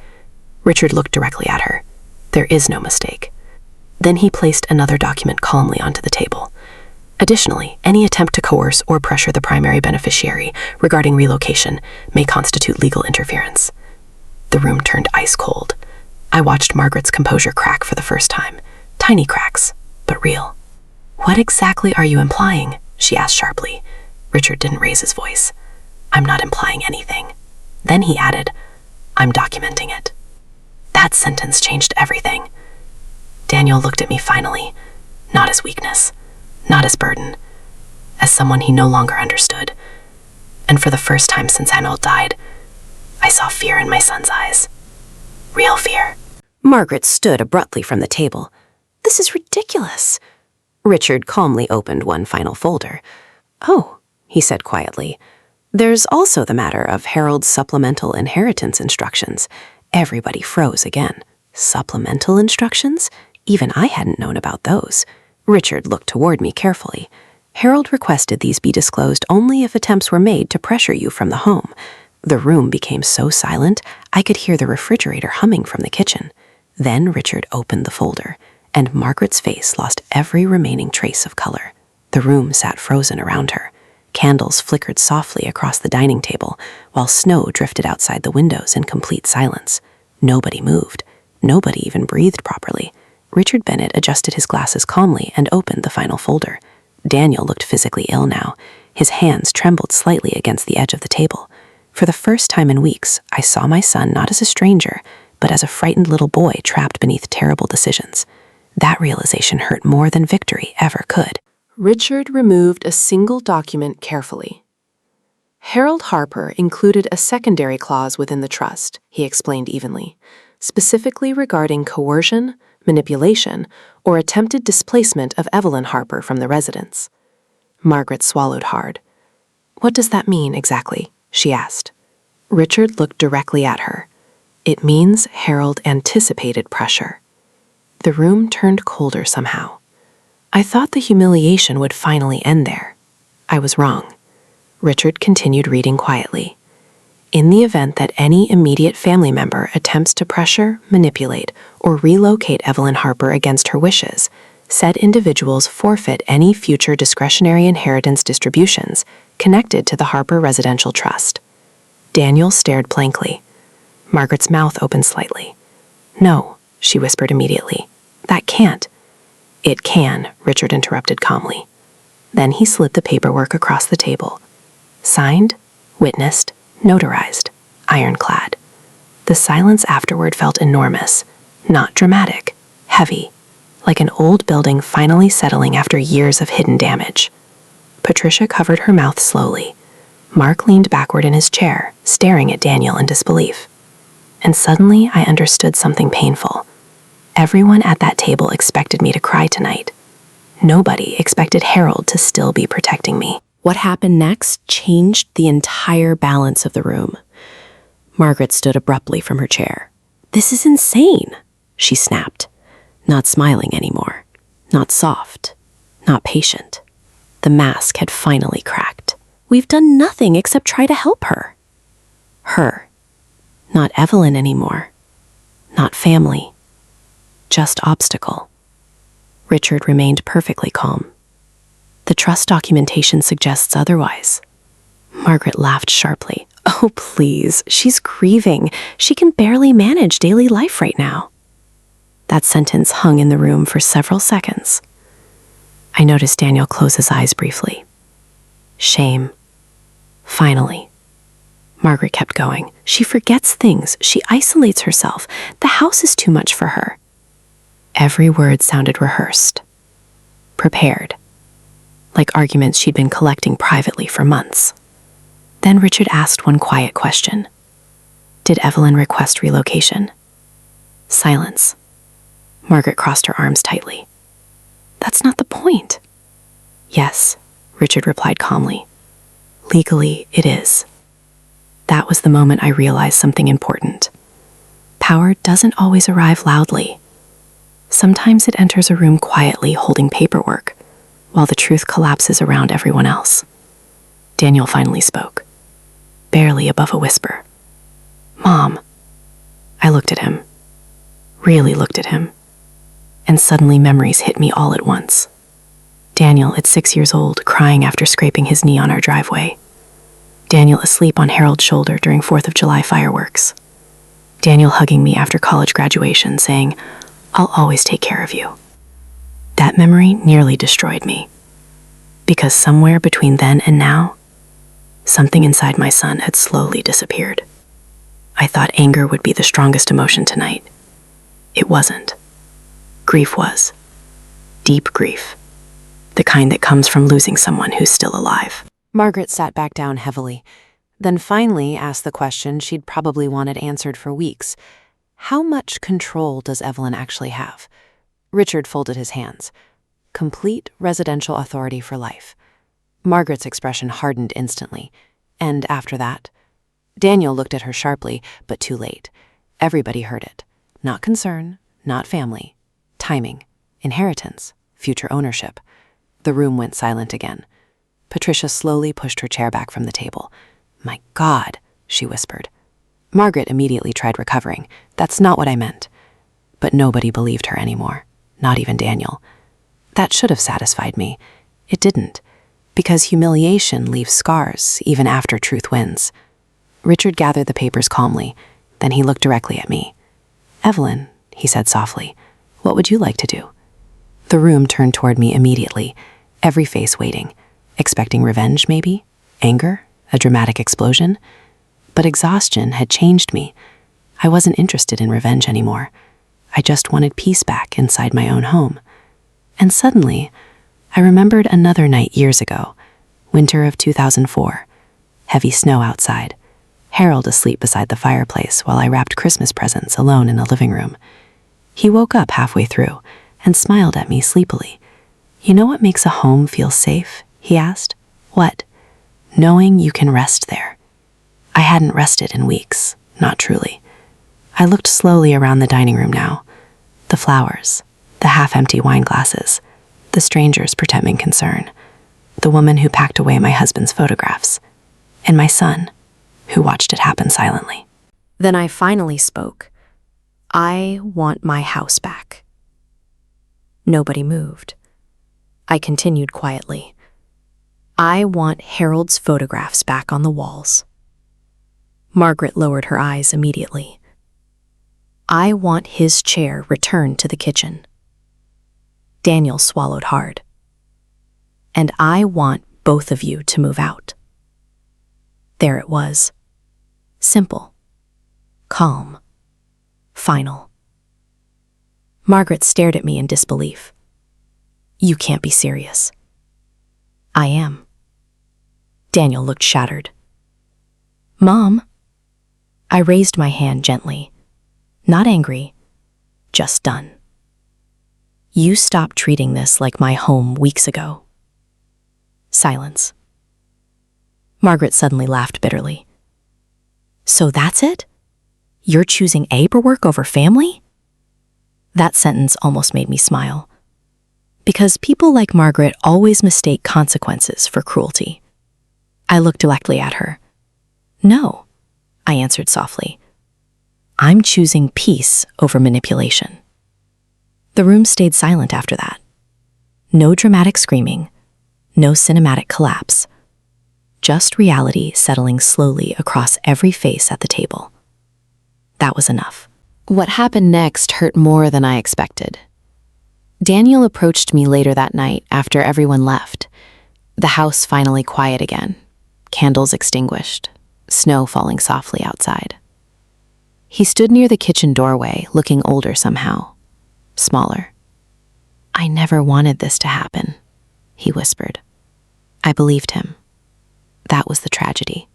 Richard looked directly at her. There is no mistake. Then he placed another document calmly onto the table. Additionally, any attempt to coerce or pressure the primary beneficiary regarding relocation may constitute legal interference. The room turned ice cold. I watched Margaret's composure crack for the first time. Tiny cracks, but real. What exactly are you implying? She asked sharply. Richard didn't raise his voice. I'm not implying anything. Then he added, I'm documenting it. That sentence changed everything. Daniel looked at me finally, not as weakness, not as burden, as someone he no longer understood. And for the first time since Harold died, I saw fear in my son's eyes. Real fear. Margaret stood abruptly from the table. This is ridiculous. Richard calmly opened one final folder. Oh, he said quietly. There's also the matter of Harold's supplemental inheritance instructions. Everybody froze again. Supplemental instructions? Even I hadn't known about those. Richard looked toward me carefully. Harold requested these be disclosed only if attempts were made to pressure you from the home. The room became so silent, I could hear the refrigerator humming from the kitchen. Then Richard opened the folder, and Margaret's face lost every remaining trace of color. The room sat frozen around her. Candles flickered softly across the dining table, while snow drifted outside the windows in complete silence. Nobody moved. Nobody even breathed properly. Richard Bennett adjusted his glasses calmly and opened the final folder. Daniel looked physically ill now. His hands trembled slightly against the edge of the table. For the first time in weeks, I saw my son not as a stranger, but as a frightened little boy trapped beneath terrible decisions. That realization hurt more than victory ever could. Richard removed a single document carefully. Harold Harper included a secondary clause within the trust, he explained evenly, specifically regarding coercion, manipulation, or attempted displacement of Evelyn Harper from the residence. Margaret swallowed hard. What does that mean exactly? She asked. Richard looked directly at her. It means Harold anticipated pressure. The room turned colder somehow. I thought the humiliation would finally end there. I was wrong. Richard continued reading quietly. In the event that any immediate family member attempts to pressure, manipulate, or relocate Evelyn Harper against her wishes, said individuals forfeit any future discretionary inheritance distributions connected to the Harper Residential Trust. Daniel stared blankly. Margaret's mouth opened slightly. No, she whispered immediately. That can't. It can, Richard interrupted calmly. Then he slid the paperwork across the table. Signed, witnessed, notarized, ironclad. The silence afterward felt enormous, not dramatic, heavy, like an old building finally settling after years of hidden damage. Patricia covered her mouth slowly. Mark leaned backward in his chair, staring at Daniel in disbelief. And suddenly I understood something painful. Everyone at that table expected me to cry tonight. Nobody expected Harold to still be protecting me. What happened next changed the entire balance of the room. Margaret stood abruptly from her chair. This is insane, she snapped, not smiling anymore, not soft, not patient. The mask had finally cracked. We've done nothing except try to help her. Her. Not Evelyn anymore. Not family. Just obstacle. Richard remained perfectly calm. The trust documentation suggests otherwise. Margaret laughed sharply. Oh, please, she's grieving. She can barely manage daily life right now. That sentence hung in the room for several seconds. I noticed Daniel close his eyes briefly. Shame. Finally. Margaret kept going. She forgets things. She isolates herself. The house is too much for her. Every word sounded rehearsed, prepared, like arguments she'd been collecting privately for months. Then Richard asked one quiet question. Did Evelyn request relocation? Silence. Margaret crossed her arms tightly. That's not the point. Yes, Richard replied calmly. Legally, it is. That was the moment I realized something important. Power doesn't always arrive loudly. Sometimes it enters a room quietly holding paperwork, while the truth collapses around everyone else. Daniel finally spoke, barely above a whisper. Mom. I looked at him, really looked at him, and suddenly memories hit me all at once. Daniel at 6 years old, crying after scraping his knee on our driveway. Daniel asleep on Harold's shoulder during 4th of July fireworks. Daniel hugging me after college graduation, saying, I'll always take care of you. That memory nearly destroyed me. Because somewhere between then and now, something inside my son had slowly disappeared. I thought anger would be the strongest emotion tonight. It wasn't. Grief was. Deep grief. The kind that comes from losing someone who's still alive. Margaret sat back down heavily, then finally asked the question she'd probably wanted answered for weeks. How much control does Evelyn actually have? Richard folded his hands. Complete residential authority for life. Margaret's expression hardened instantly. And after that, Daniel looked at her sharply, but too late. Everybody heard it. Not concern, not family. Timing, inheritance, future ownership. The room went silent again. Patricia slowly pushed her chair back from the table. My God, she whispered. Margaret immediately tried recovering. That's not what I meant. But nobody believed her anymore, not even Daniel. That should have satisfied me. It didn't, because humiliation leaves scars even after truth wins. Richard gathered the papers calmly. Then he looked directly at me. Evelyn, he said softly, what would you like to do? The room turned toward me immediately, every face waiting, expecting revenge maybe, anger, a dramatic explosion. But exhaustion had changed me. I wasn't interested in revenge anymore. I just wanted peace back inside my own home. And suddenly, I remembered another night years ago, winter of 2004, heavy snow outside, Harold asleep beside the fireplace while I wrapped Christmas presents alone in the living room. He woke up halfway through and smiled at me sleepily. You know what makes a home feel safe? He asked. What? Knowing you can rest there. I hadn't rested in weeks, not truly. I looked slowly around the dining room now. The flowers, the half-empty wine glasses, the strangers pretending concern, the woman who packed away my husband's photographs, and my son, who watched it happen silently. Then I finally spoke. I want my house back. Nobody moved. I continued quietly. I want Harold's photographs back on the walls. Margaret lowered her eyes immediately. I want his chair returned to the kitchen. Daniel swallowed hard. And I want both of you to move out. There it was. Simple. Calm. Final. Margaret stared at me in disbelief. You can't be serious. I am. Daniel looked shattered. Mom. I raised my hand gently. Not angry, just done. You stopped treating this like my home weeks ago. Silence. Margaret suddenly laughed bitterly. So that's it? You're choosing paperwork over family? That sentence almost made me smile. Because people like Margaret always mistake consequences for cruelty. I looked directly at her. No, I answered softly. I'm choosing peace over manipulation. The room stayed silent after that. No dramatic screaming, no cinematic collapse. Just reality settling slowly across every face at the table. That was enough. What happened next hurt more than I expected. Daniel approached me later that night after everyone left. The house finally quiet again. Candles extinguished. Snow falling softly outside. He stood near the kitchen doorway, looking older somehow. smaller. "I never wanted this to happen," he whispered. I believed him. That was the tragedy.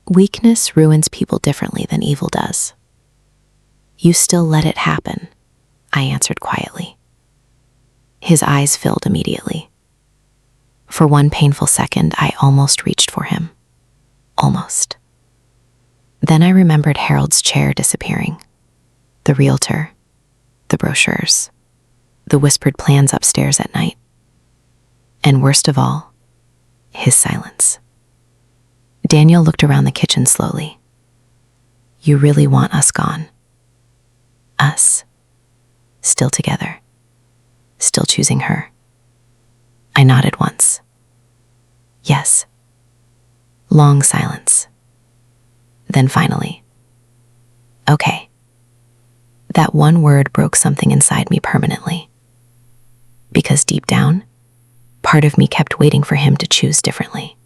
Weakness ruins people differently than evil does. "You still let it happen," I answered quietly. His eyes filled immediately. For one painful second, I almost reached for him. Almost. Then I remembered Harold's chair disappearing. The realtor, the brochures, the whispered plans upstairs at night. And worst of all, his silence. Daniel looked around the kitchen slowly. "You really want us gone?" Us. Still together. Still choosing her. I nodded once. Yes. Long silence. Then finally, "Okay." That one word broke something inside me permanently. Because deep down, part of me kept waiting for him to choose differently.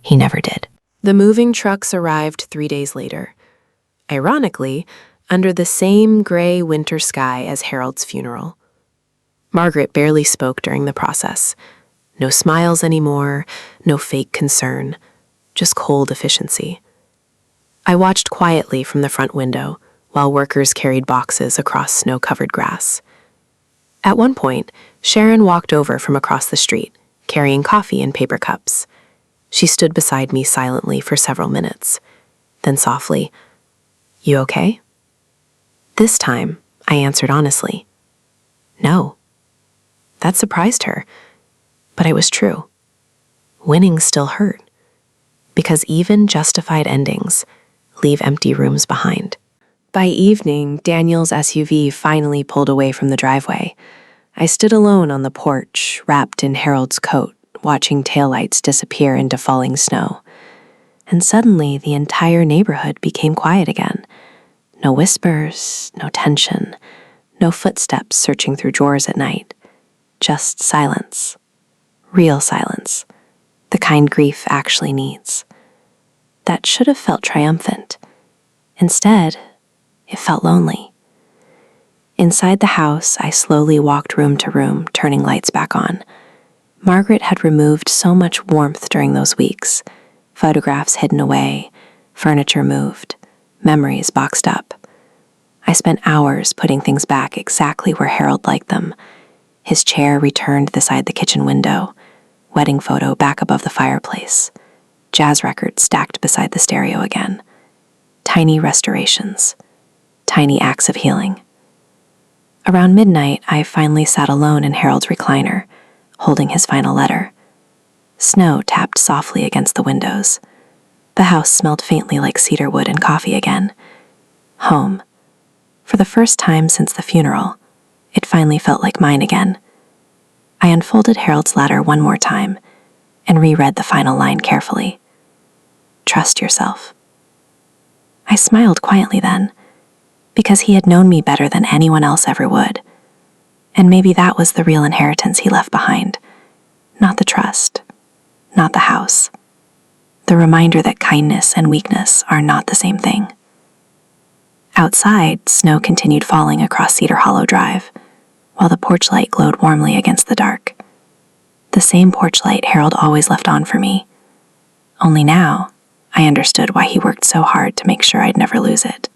He never did. The moving trucks arrived 3 days later. Ironically, under the same gray winter sky as Harold's funeral. Margaret barely spoke during the process. No smiles anymore, no fake concern, just cold efficiency. I watched quietly from the front window while workers carried boxes across snow-covered grass. At one point, Sharon walked over from across the street, carrying coffee in paper cups. She stood beside me silently for several minutes. Then softly, "You okay?" This time, I answered honestly, "No." That surprised her, but it was true. Winning still hurt, because even justified endings leave empty rooms behind. By evening, Daniel's SUV finally pulled away from the driveway. I stood alone on the porch, wrapped in Harold's coat, watching taillights disappear into falling snow. And suddenly, the entire neighborhood became quiet again. No whispers, no tension, no footsteps searching through drawers at night. Just silence. Real silence. The kind grief actually needs. That should have felt triumphant. Instead, it felt lonely. Inside the house, I slowly walked room to room, turning lights back on. Margaret had removed so much warmth during those weeks. Photographs hidden away, furniture moved, memories boxed up. I spent hours putting things back exactly where Harold liked them. His chair returned beside the kitchen window, wedding photo back above the fireplace, jazz records stacked beside the stereo again. Tiny restorations, tiny acts of healing. Around midnight, I finally sat alone in Harold's recliner, holding his final letter. Snow tapped softly against the windows. The house smelled faintly like cedar wood and coffee again. Home. For the first time since the funeral, it finally felt like mine again. I unfolded Harold's letter one more time and reread the final line carefully. "Trust yourself." I smiled quietly then, because he had known me better than anyone else ever would. And maybe that was the real inheritance he left behind. Not the trust, not the house. The reminder that kindness and weakness are not the same thing. Outside, snow continued falling across Cedar Hollow Drive, while the porch light glowed warmly against the dark. The same porch light Harold always left on for me. Only now, I understood why he worked so hard to make sure I'd never lose it.